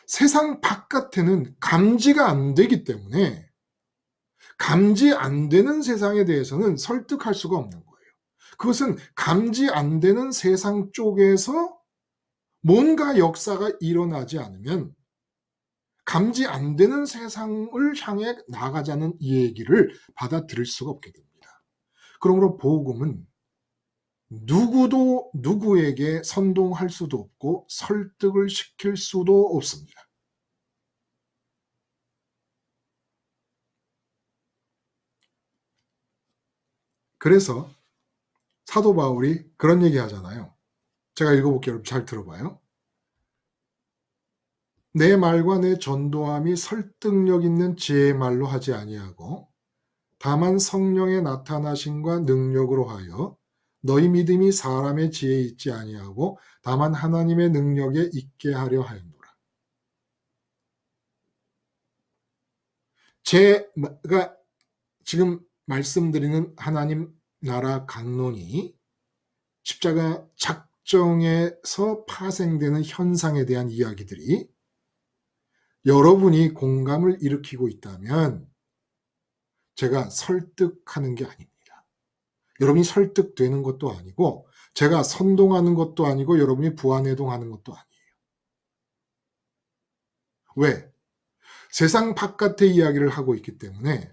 세상 바깥에는 감지가 안 되기 때문에 감지 안 되는 세상에 대해서는 설득할 수가 없는 거예요. 그것은 감지 안 되는 세상 쪽에서 뭔가 역사가 일어나지 않으면 감지 안 되는 세상을 향해 나가자는 이 얘기를 받아들일 수가 없게 됩니다. 그러므로 복음은 누구도 누구에게 선동할 수도 없고 설득을 시킬 수도 없습니다. 그래서 사도 바울이 그런 얘기 하잖아요. 제가 읽어볼게요. 여러분 잘 들어봐요. 내 말과 내 전도함이 설득력 있는 지혜의 말로 하지 아니하고 다만 성령의 나타나심과 능력으로 하여 너희 믿음이 사람의 지혜에 있지 아니하고 다만 하나님의 능력에 있게 하려 하였노라. 제가 지금 말씀드리는 하나님 나라 강론이 십자가 작정에서 파생되는 현상에 대한 이야기들이 여러분이 공감을 일으키고 있다면 제가 설득하는 게 아닙니다. 여러분이 설득되는 것도 아니고 제가 선동하는 것도 아니고 여러분이 부안해동하는 것도 아니에요. 왜? 세상 바깥의 이야기를 하고 있기 때문에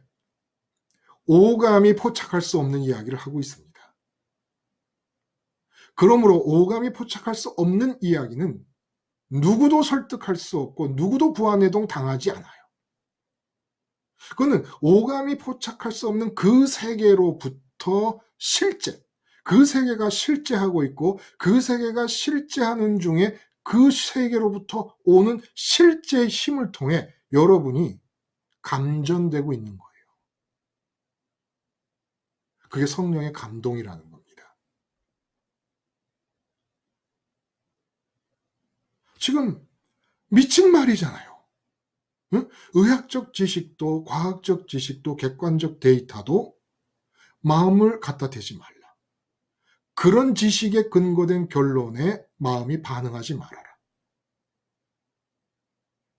오감이 포착할 수 없는 이야기를 하고 있습니다. 그러므로 오감이 포착할 수 없는 이야기는 누구도 설득할 수 없고 누구도 부안해동 당하지 않아요. 그거는 오감이 포착할 수 없는 그 세계로부터 실제, 그 세계가 실제하고 있고 그 세계가 실제하는 중에 그 세계로부터 오는 실제의 힘을 통해 여러분이 감전되고 있는 거예요. 그게 성령의 감동이라는 겁니다. 지금 미친 말이잖아요. 응? 의학적 지식도 과학적 지식도 객관적 데이터도 마음을 갖다 대지 말라. 그런 지식에 근거된 결론에 마음이 반응하지 말아라.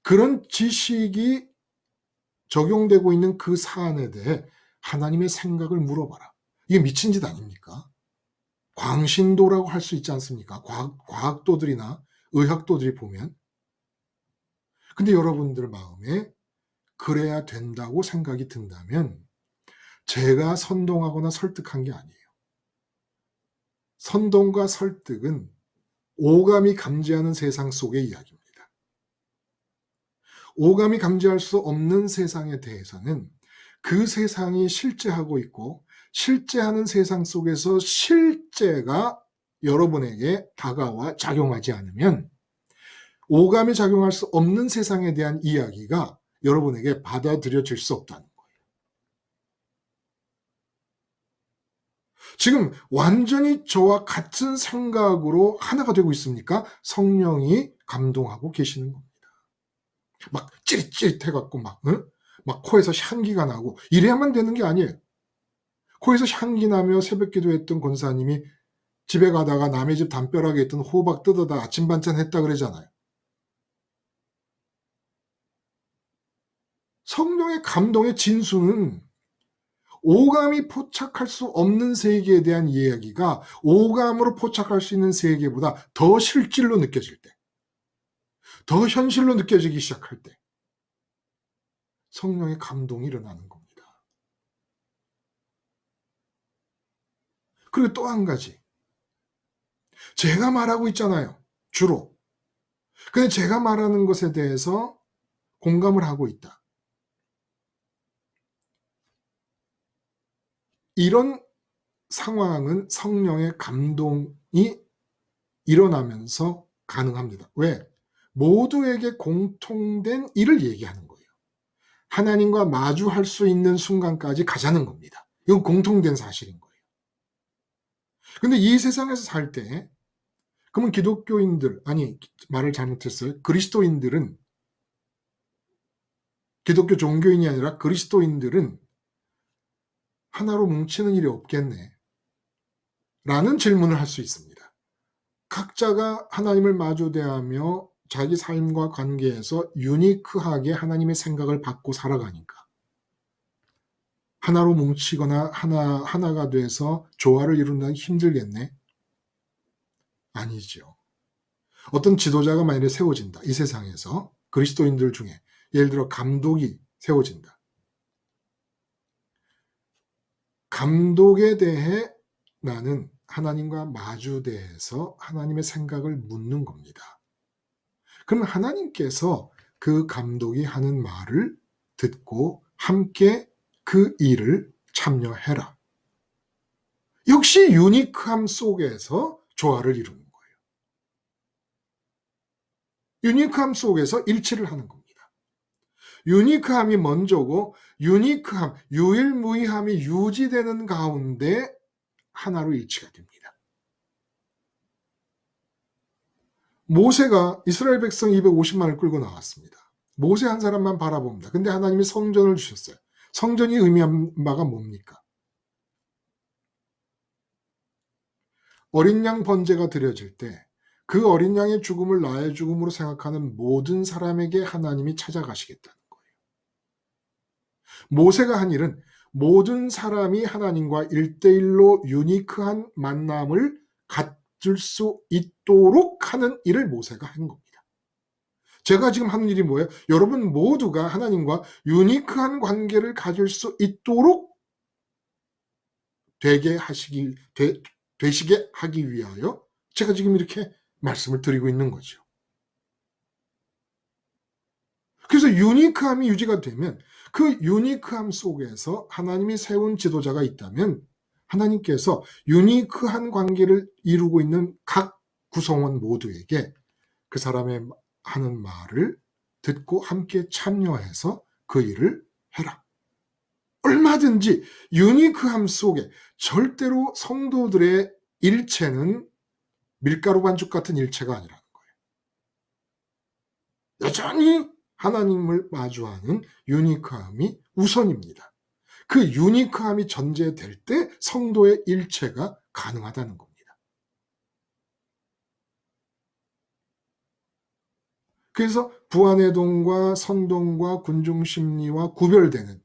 그런 지식이 적용되고 있는 그 사안에 대해 하나님의 생각을 물어봐라. 이게 미친 짓 아닙니까? 광신도라고 할 수 있지 않습니까? 과학도들이나 의학도들이 보면. 근데 여러분들 마음에 그래야 된다고 생각이 든다면 제가 선동하거나 설득한 게 아니에요. 선동과 설득은 오감이 감지하는 세상 속의 이야기입니다. 오감이 감지할 수 없는 세상에 대해서는 그 세상이 실제하고 있고 실제하는 세상 속에서 실제가 여러분에게 다가와 작용하지 않으면 오감이 작용할 수 없는 세상에 대한 이야기가 여러분에게 받아들여질 수 없다는 거예요. 지금 완전히 저와 같은 생각으로 하나가 되고 있습니까? 성령이 감동하고 계시는 겁니다. 막 찌릿찌릿해갖고 막 코에서 향기가 나고 이래야만 되는 게 아니에요. 코에서 향기 나며 새벽 기도했던 권사님이 집에 가다가 남의 집 담벼락에 있던 호박 뜯어다 아침 반찬 했다 그러잖아요. 성령의 감동의 진수는 오감이 포착할 수 없는 세계에 대한 이야기가 오감으로 포착할 수 있는 세계보다 더 실질로 느껴질 때, 더 현실로 느껴지기 시작할 때 성령의 감동이 일어나는 겁니다. 그리고 또 한 가지, 제가 말하고 있잖아요. 주로. 근데 제가 말하는 것에 대해서 공감을 하고 있다. 이런 상황은 성령의 감동이 일어나면서 가능합니다. 왜? 모두에게 공통된 일을 얘기하는 거예요. 하나님과 마주할 수 있는 순간까지 가자는 겁니다. 이건 공통된 사실인 거예요. 근데 이 세상에서 살 때, 그러면 기독교인들, 아니, 말을 잘못했어요. 그리스도인들은, 기독교 종교인이 아니라 그리스도인들은 하나로 뭉치는 일이 없겠네. 라는 질문을 할 수 있습니다. 각자가 하나님을 마주대하며 자기 삶과 관계에서 유니크하게 하나님의 생각을 받고 살아가니까 하나로 뭉치거나 하나가 돼서 조화를 이룬다는 힘들겠네? 아니죠. 어떤 지도자가 만약에 세워진다. 이 세상에서 그리스도인들 중에 예를 들어 감독이 세워진다. 감독에 대해 나는 하나님과 마주대해서 하나님의 생각을 묻는 겁니다. 그러면 하나님께서 그 감독이 하는 말을 듣고 함께 그 일을 참여해라. 역시 유니크함 속에서 조화를 이루는 거예요. 유니크함 속에서 일치를 하는 겁니다. 유니크함이 먼저고 유니크함, 유일무이함이 유지되는 가운데 하나로 일치가 됩니다. 모세가 이스라엘 백성 250만을 끌고 나왔습니다. 모세 한 사람만 바라봅니다. 근데 하나님이 성전을 주셨어요. 성전이 의미한 바가 뭡니까? 어린 양 번제가 드려질 때 그 어린 양의 죽음을 나의 죽음으로 생각하는 모든 사람에게 하나님이 찾아가시겠다는 거예요. 모세가 한 일은 모든 사람이 하나님과 1대1로 유니크한 만남을 갖을 수 있도록 하는 일을 모세가 한 겁니다. 제가 지금 하는 일이 뭐예요? 여러분 모두가 하나님과 유니크한 관계를 가질 수 있도록 되시게 하기 위하여 제가 지금 이렇게 말씀을 드리고 있는 거죠. 그래서 유니크함이 유지가 되면 그 유니크함 속에서 하나님이 세운 지도자가 있다면 하나님께서 유니크한 관계를 이루고 있는 각 구성원 모두에게 그 사람의 하는 말을 듣고 함께 참여해서 그 일을 해라. 얼마든지 유니크함 속에 절대로 성도들의 일체는 밀가루 반죽 같은 일체가 아니라는 거예요. 여전히 하나님을 마주하는 유니크함이 우선입니다. 그 유니크함이 전제될 때 성도의 일체가 가능하다는 겁니다. 그래서 부안해동과 선동과 군중심리와 구별되는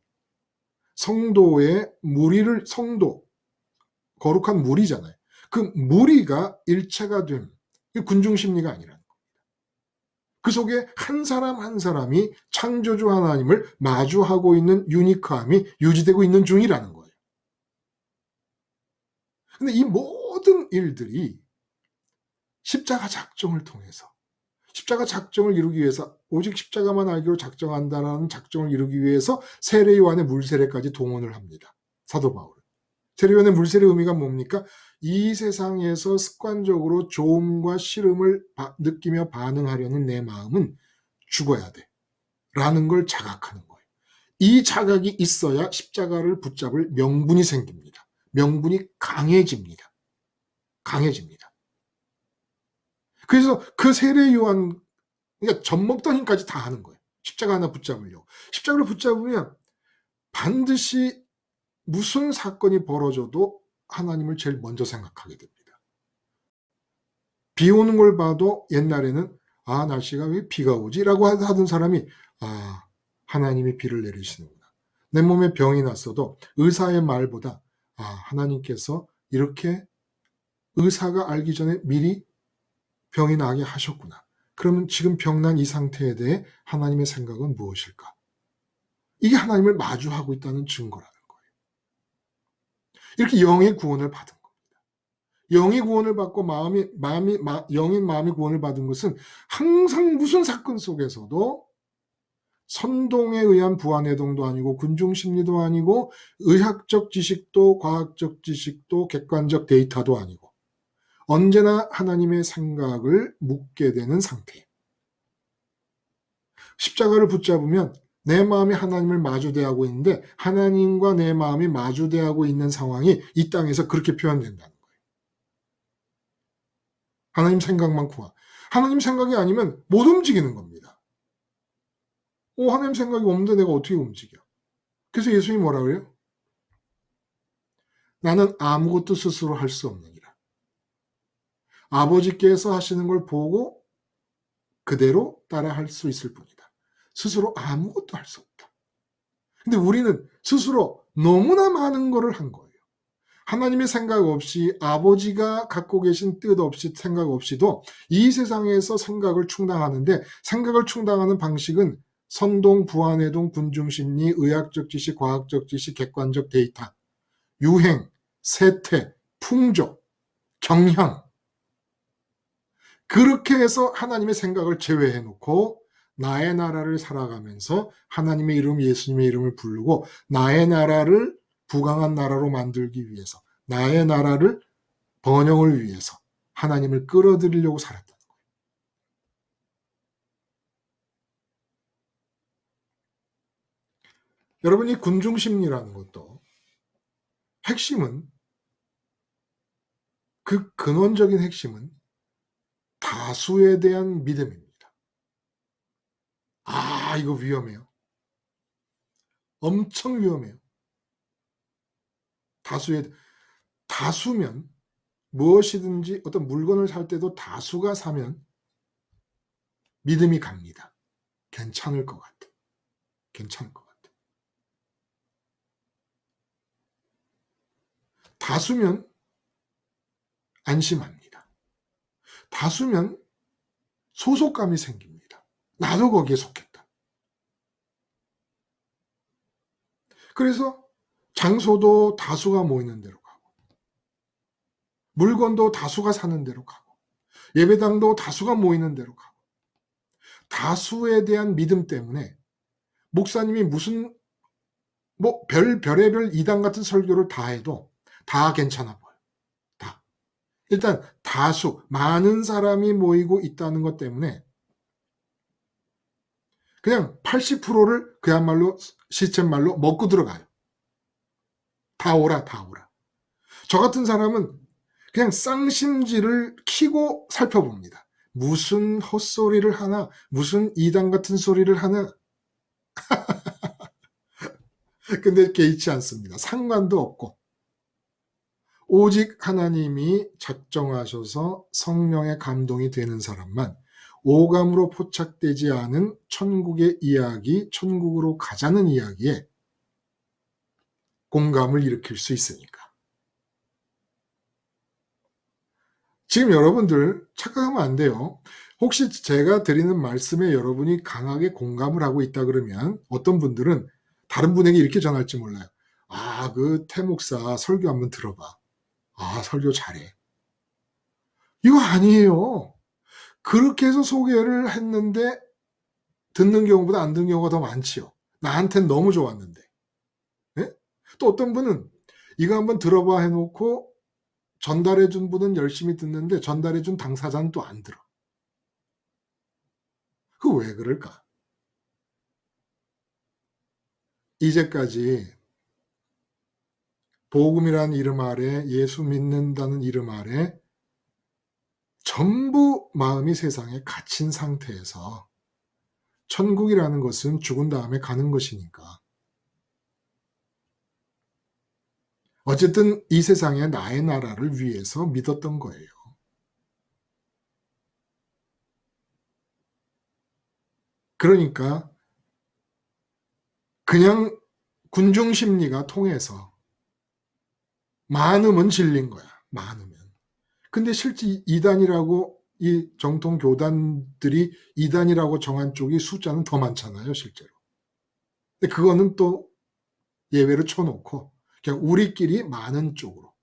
성도의 무리를 거룩한 무리잖아요. 그 무리가 일체가 됨, 군중심리가 아니라는 겁니다. 그 속에 한 사람 한 사람이 창조주 하나님을 마주하고 있는 유니크함이 유지되고 있는 중이라는 거예요. 근데 이 모든 일들이 십자가 작정을 통해서 십자가 작정을 이루기 위해서 오직 십자가만 알기로 작정한다라는 작정을 이루기 위해서 세례요한의 물세례까지 동원을 합니다. 사도 바울은. 세례요한의 물세례 의미가 뭡니까? 이 세상에서 습관적으로 조음과 싫음을 느끼며 반응하려는 내 마음은 죽어야 돼 라는 걸 자각하는 거예요. 이 자각이 있어야 십자가를 붙잡을 명분이 생깁니다. 명분이 강해집니다. 그래서 그 세례 요한, 그러니까 젖먹던 힘까지 다 하는 거예요. 십자가 하나 붙잡으려고. 십자가를 붙잡으면 반드시 무슨 사건이 벌어져도 하나님을 제일 먼저 생각하게 됩니다. 비 오는 걸 봐도 옛날에는 날씨가 왜 비가 오지? 라고 하던 사람이 하나님이 비를 내리시는구나. 내 몸에 병이 났어도 의사의 말보다 하나님께서 이렇게 의사가 알기 전에 미리 병이 나게 하셨구나. 그러면 지금 병난 이 상태에 대해 하나님의 생각은 무엇일까? 이게 하나님을 마주하고 있다는 증거라는 거예요. 이렇게 영의 구원을 받은 겁니다. 영의 구원을 받고 영의 마음의 구원을 받은 것은 항상 무슨 사건 속에서도 선동에 의한 부안해동도 아니고 군중심리도 아니고 의학적 지식도 과학적 지식도 객관적 데이터도 아니고 언제나 하나님의 생각을 묻게 되는 상태. 십자가를 붙잡으면 내 마음이 하나님을 마주대하고 있는데 하나님과 내 마음이 마주대하고 있는 상황이 이 땅에서 그렇게 표현된다는 거예요. 하나님 생각만 구하. 하나님 생각이 아니면 못 움직이는 겁니다. 하나님 생각이 없는데 내가 어떻게 움직여? 그래서 예수님이 뭐라 그래요? 나는 아무것도 스스로 할 수 없느니라. 아버지께서 하시는 걸 보고 그대로 따라 할 수 있을 뿐이다. 스스로 아무것도 할 수 없다. 근데 우리는 스스로 너무나 많은 거를 한 거예요. 하나님의 생각 없이 아버지가 갖고 계신 뜻 없이 생각 없이도 이 세상에서 생각을 충당하는데 생각을 충당하는 방식은 선동, 부안해동, 군중심리, 의학적 지식, 과학적 지식, 객관적 데이터, 유행, 세태, 풍족, 경향 그렇게 해서 하나님의 생각을 제외해 놓고 나의 나라를 살아가면서 하나님의 이름, 예수님의 이름을 부르고 나의 나라를 부강한 나라로 만들기 위해서 나의 나라를 번영을 위해서 하나님을 끌어들이려고 살았다. 여러분 이 군중심리라는 것도 핵심은 그 근원적인 핵심은 다수에 대한 믿음입니다. 아 이거 위험해요. 엄청 위험해요. 다수면 무엇이든지 어떤 물건을 살 때도 다수가 사면 믿음이 갑니다. 괜찮을 것 같아. 괜찮을 것 같아. 다수면 안심합니다. 다수면 소속감이 생깁니다. 나도 거기에 속했다. 그래서 장소도 다수가 모이는 데로 가고 물건도 다수가 사는 데로 가고 예배당도 다수가 모이는 데로 가고 다수에 대한 믿음 때문에 목사님이 무슨 별의별 이단 같은 설교를 다 해도 다 괜찮아 보여요. 다. 일단 다수, 많은 사람이 모이고 있다는 것 때문에 그냥 80%를 그야말로 시쳇말로 먹고 들어가요. 다 오라, 다 오라. 저 같은 사람은 그냥 쌍심지를 키고 살펴봅니다. 무슨 헛소리를 하나, 무슨 이단 같은 소리를 하나. 근데 개의치 않습니다. 상관도 없고. 오직 하나님이 작정하셔서 성령의 감동이 되는 사람만 오감으로 포착되지 않은 천국의 이야기, 천국으로 가자는 이야기에 공감을 일으킬 수 있으니까. 지금 여러분들 착각하면 안 돼요. 혹시 제가 드리는 말씀에 여러분이 강하게 공감을 하고 있다 그러면 어떤 분들은 다른 분에게 이렇게 전할지 몰라요. 아, 그 태목사 설교 한번 들어봐. 아, 설교 잘해. 이거 아니에요. 그렇게 해서 소개를 했는데 듣는 경우보다 안 듣는 경우가 더 많지요. 나한텐 너무 좋았는데. 네? 또 어떤 분은 이거 한번 들어봐 해놓고 전달해준 분은 열심히 듣는데 전달해준 당사자는 또 안 들어. 그 왜 그럴까? 이제까지 복음이라는 이름 아래 예수 믿는다는 이름 아래 전부 마음이 세상에 갇힌 상태에서 천국이라는 것은 죽은 다음에 가는 것이니까 어쨌든 이 세상에 나의 나라를 위해서 믿었던 거예요. 그러니까 그냥 군중 심리가 통해서 많으면 질린 거야. 많으면. 근데 실제 이단이라고 이 정통 교단들이 이단이라고 정한 쪽이 숫자는 더 많잖아요, 실제로. 근데 그거는 또 예외로 쳐놓고 그냥 우리끼리 많은 쪽으로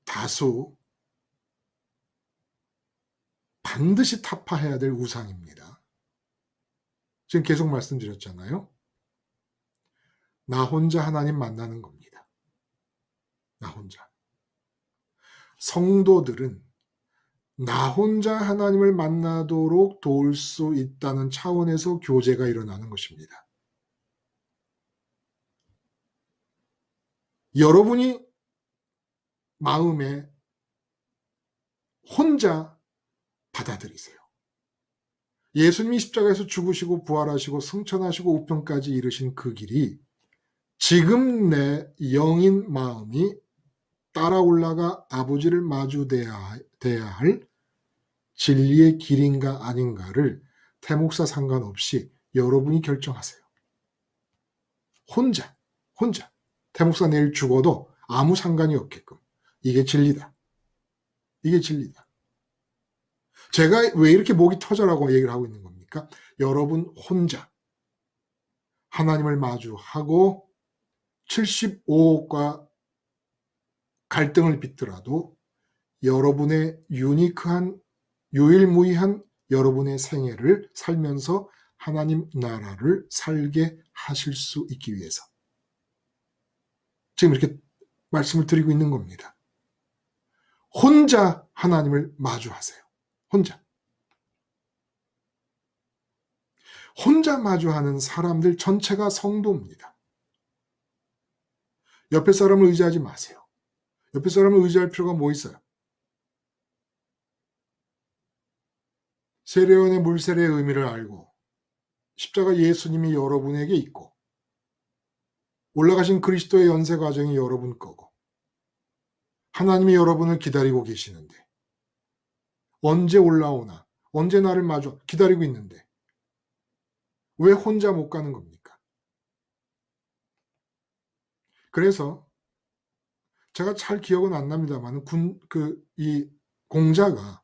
다수 반드시 타파해야 될 우상입니다. 지금 계속 말씀드렸잖아요. 나 혼자 하나님 만나는 겁니다. 나 혼자. 성도들은 나 혼자 하나님을 만나도록 도울 수 있다는 차원에서 교제가 일어나는 것입니다. 여러분이 마음에 혼자 받아들이세요. 예수님이 십자가에서 죽으시고 부활하시고 승천하시고 우편까지 이르신 그 길이 지금 내 영인 마음이 따라 올라가 아버지를 마주대야 할 진리의 길인가 아닌가를 태목사 상관없이 여러분이 결정하세요. 혼자. 태목사 내일 죽어도 아무 상관이 없게끔. 이게 진리다. 이게 진리다. 제가 왜 이렇게 목이 터져라고 얘기를 하고 있는 겁니까? 여러분 혼자 하나님을 마주하고 75억과 갈등을 빚더라도 여러분의 유니크한 유일무이한 여러분의 생애를 살면서 하나님 나라를 살게 하실 수 있기 위해서 지금 이렇게 말씀을 드리고 있는 겁니다. 혼자 하나님을 마주하세요. 혼자 마주하는 사람들 전체가 성도입니다. 옆에 사람을 의지하지 마세요. 옆에 사람을 의지할 필요가 뭐 있어요? 세례요한의 물세례의 의미를 알고 십자가 예수님이 여러분에게 있고 올라가신 그리스도의 연세 과정이 여러분 거고 하나님이 여러분을 기다리고 계시는데 언제 올라오나 언제 나를 마주 기다리고 있는데 왜 혼자 못 가는 겁니까? 그래서 제가 잘 기억은 안 납니다만 이 공자가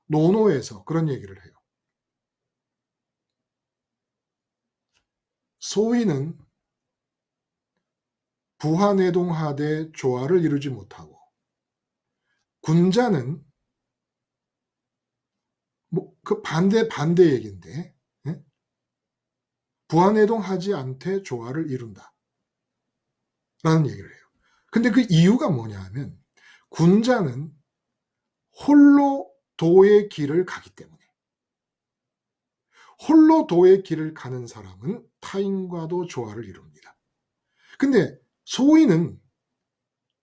노노에서 그런 얘기를 해요. 소인은 부하내동하되 조화를 이루지 못하고 군자는 뭐 그 반대 얘기인데 예? 부하내동하지 않되 조화를 이룬다 라는 얘기를 해요. 근데 그 이유가 뭐냐 하면 군자는 홀로 도의 길을 가기 때문에 홀로 도의 길을 가는 사람은 타인과도 조화를 이룹니다. 근데 소인은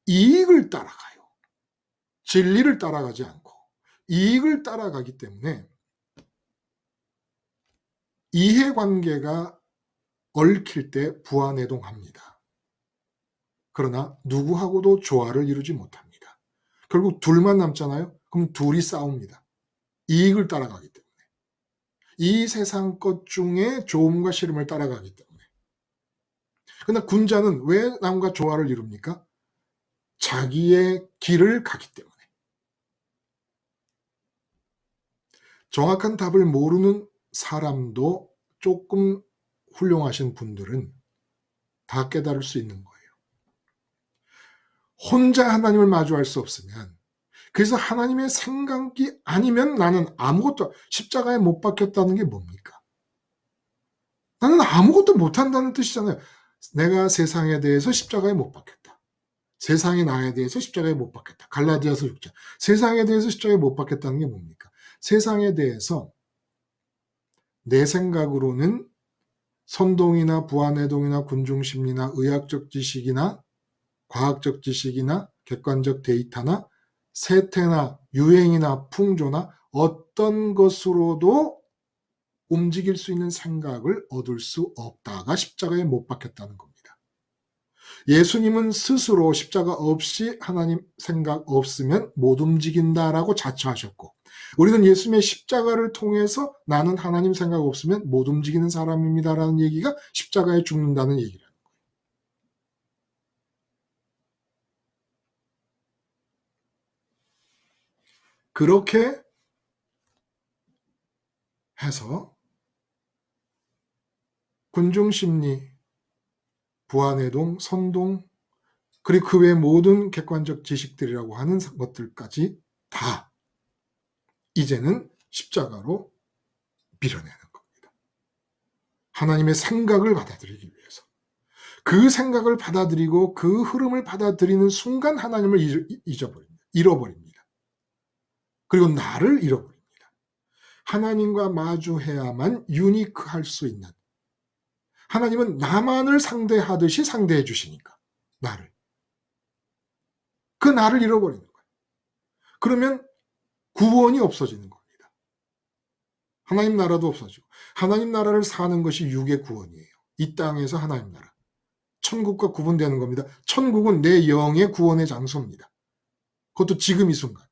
이익을 따라가요. 진리를 따라가지 않고 이익을 따라가기 때문에 이해관계가 얽힐 때 부하내동합니다. 그러나 누구하고도 조화를 이루지 못합니다. 결국 둘만 남잖아요. 그럼 둘이 싸웁니다. 이익을 따라가기 때문에. 이 세상 것 중에 좋음과 싫음을 따라가기 때문에. 그러나 군자는 왜 남과 조화를 이룹니까? 자기의 길을 가기 때문에. 정확한 답을 모르는 사람도 조금 훌륭하신 분들은 다 깨달을 수 있는 거예요. 혼자 하나님을 마주할 수 없으면 그래서 하나님의 생각이 아니면 나는 아무것도 십자가에 못 박혔다는 게 뭡니까? 나는 아무것도 못한다는 뜻이잖아요. 내가 세상에 대해서 십자가에 못 박혔다. 세상이 나에 대해서 십자가에 못 박혔다. 갈라디아서 6장. 세상에 대해서 십자가에 못 박혔다는 게 뭡니까? 세상에 대해서 내 생각으로는 선동이나 부하내동이나 군중심리나 의학적 지식이나 과학적 지식이나 객관적 데이터나 세태나 유행이나 풍조나 어떤 것으로도 움직일 수 있는 생각을 얻을 수 없다가 십자가에 못 박혔다는 겁니다. 예수님은 스스로 십자가 없이 하나님 생각 없으면 못 움직인다라고 자처하셨고 우리는 예수님의 십자가를 통해서 나는 하나님 생각 없으면 못 움직이는 사람입니다라는 얘기가 십자가에 죽는다는 얘기라는 거예요. 그렇게 해서 군중심리, 부하내동, 선동 그리고 그 외 모든 객관적 지식들이라고 하는 것들까지 다 이제는 십자가로 밀어내는 겁니다. 하나님의 생각을 받아들이기 위해서. 그 생각을 받아들이고 그 흐름을 받아들이는 순간 하나님을 잃어버립니다. 그리고 나를 잃어버립니다. 하나님과 마주해야만 유니크할 수 있는 하나님은 나만을 상대하듯이 상대해 주시니까 나를. 그 나를 잃어버리는 거예요. 그러면 구원이 없어지는 겁니다. 하나님 나라도 없어지고 하나님 나라를 사는 것이 육의 구원이에요. 이 땅에서 하나님 나라. 천국과 구분되는 겁니다. 천국은 내 영의 구원의 장소입니다. 그것도 지금 이 순간.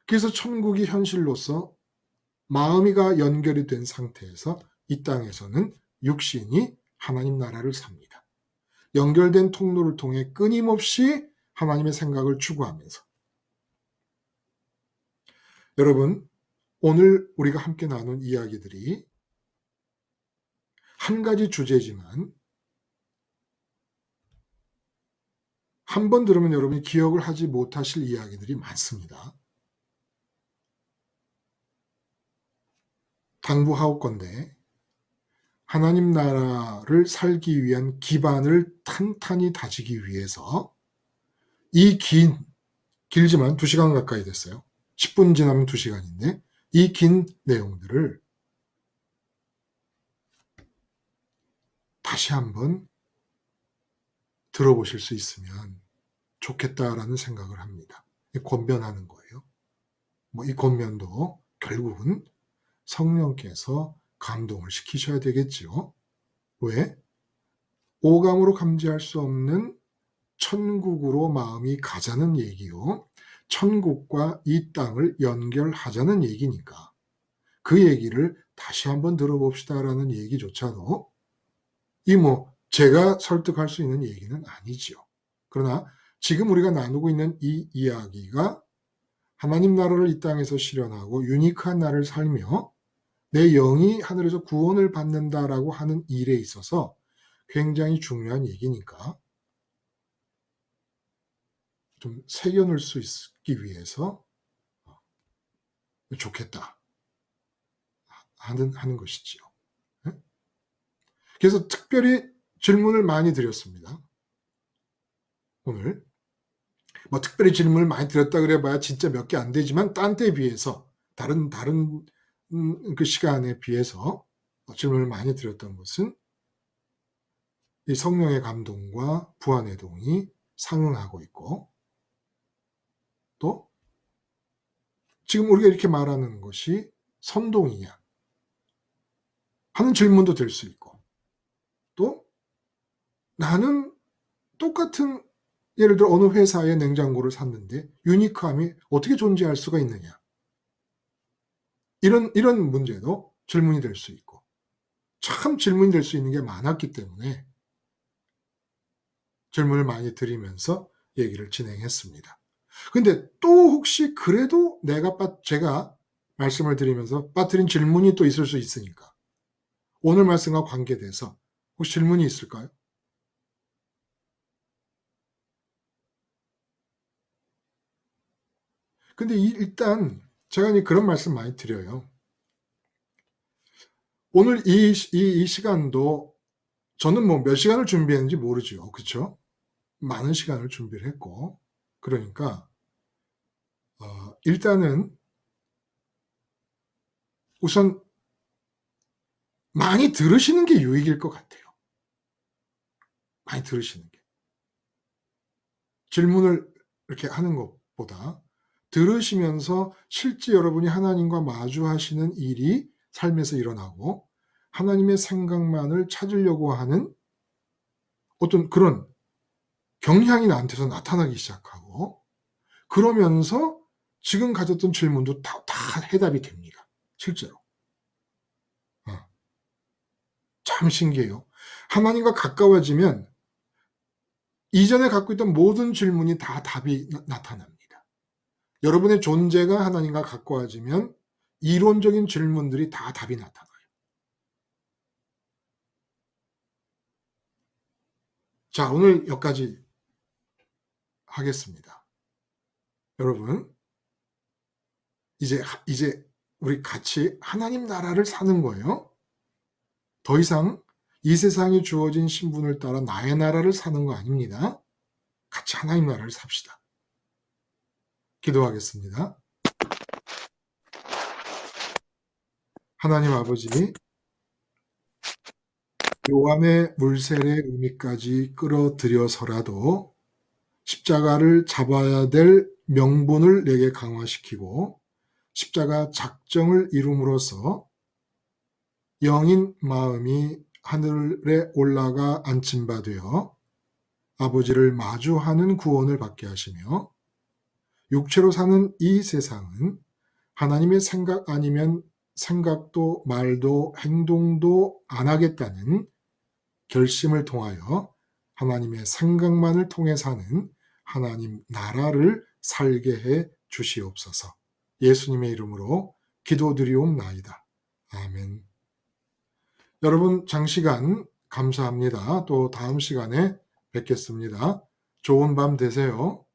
그래서 천국이 현실로서 마음이가 연결이 된 상태에서 이 땅에서는 육신이 하나님 나라를 삽니다. 연결된 통로를 통해 끊임없이 하나님의 생각을 추구하면서. 여러분, 오늘 우리가 함께 나눈 이야기들이 한 가지 주제지만 한 번 들으면 여러분이 기억을 하지 못하실 이야기들이 많습니다. 당부하옵건대 하나님 나라를 살기 위한 기반을 탄탄히 다지기 위해서 이 길지만 2시간 가까이 됐어요. 10분 지나면 2시간인데 이 긴 내용들을 다시 한번 들어보실 수 있으면 좋겠다라는 생각을 합니다. 권면하는 거예요. 이 권면도 결국은 성령께서 감동을 시키셔야 되겠죠. 왜? 오감으로 감지할 수 없는 천국으로 마음이 가자는 얘기요. 천국과 이 땅을 연결하자는 얘기니까 그 얘기를 다시 한번 들어봅시다라는 얘기조차도 제가 설득할 수 있는 얘기는 아니지요. 그러나 지금 우리가 나누고 있는 이 이야기가 하나님 나라를 이 땅에서 실현하고 유니크한 나를 살며 내 영이 하늘에서 구원을 받는다라고 하는 일에 있어서 굉장히 중요한 얘기니까 좀 새겨놓을 수 있기 위해서 좋겠다 하는 것이지요. 그래서 특별히 질문을 많이 드렸습니다. 오늘 특별히 질문을 많이 드렸다 그래봐야 진짜 몇 개 안 되지만 딴 때에 비해서 다른 그 시간에 비해서 질문을 많이 드렸던 것은 이 성령의 감동과 부활의 동이 상응하고 있고 또 지금 우리가 이렇게 말하는 것이 선동이냐 하는 질문도 될 수 있고 또 나는 똑같은 예를 들어 어느 회사의 냉장고를 샀는데 유니크함이 어떻게 존재할 수가 있느냐 이런 문제도 질문이 될 수 있고 참 질문이 될 수 있는 게 많았기 때문에 질문을 많이 드리면서 얘기를 진행했습니다. 근데 또 혹시 그래도 제가 말씀을 드리면서 빠뜨린 질문이 또 있을 수 있으니까 오늘 말씀과 관계돼서 혹시 질문이 있을까요? 근데 일단 제가 그런 말씀 많이 드려요. 오늘 이 시간도 저는 몇 시간을 준비했는지 모르죠. 그렇죠? 많은 시간을 준비를 했고 그러니까 일단은 우선 많이 들으시는 게 유익일 것 같아요. 많이 들으시는 게. 질문을 이렇게 하는 것보다 들으시면서 실제 여러분이 하나님과 마주하시는 일이 삶에서 일어나고 하나님의 생각만을 찾으려고 하는 어떤 그런 경향이 나한테서 나타나기 시작하고 그러면서 지금 가졌던 질문도 다 해답이 됩니다. 실제로. 참 신기해요. 하나님과 가까워지면 이전에 갖고 있던 모든 질문이 다 답이 나타납니다. 여러분의 존재가 하나님과 가까워지면 이론적인 질문들이 다 답이 나타나요. 자, 오늘 여기까지 하겠습니다. 여러분, 이제 우리 같이 하나님 나라를 사는 거예요. 더 이상 이 세상에 주어진 신분을 따라 나의 나라를 사는 거 아닙니다. 같이 하나님 나라를 삽시다. 기도하겠습니다. 하나님 아버지, 요한의 물셀의 의미까지 끌어들여서라도 십자가를 잡아야 될 명분을 내게 강화시키고 십자가 작정을 이룸으로써 영인 마음이 하늘에 올라가 앉힌 바 되어 아버지를 마주하는 구원을 받게 하시며 육체로 사는 이 세상은 하나님의 생각 아니면 생각도 말도 행동도 안 하겠다는 결심을 통하여 하나님의 생각만을 통해 사는 하나님 나라를 살게 해 주시옵소서. 예수님의 이름으로 기도드리옵나이다. 아멘. 여러분 장시간 감사합니다. 또 다음 시간에 뵙겠습니다. 좋은 밤 되세요.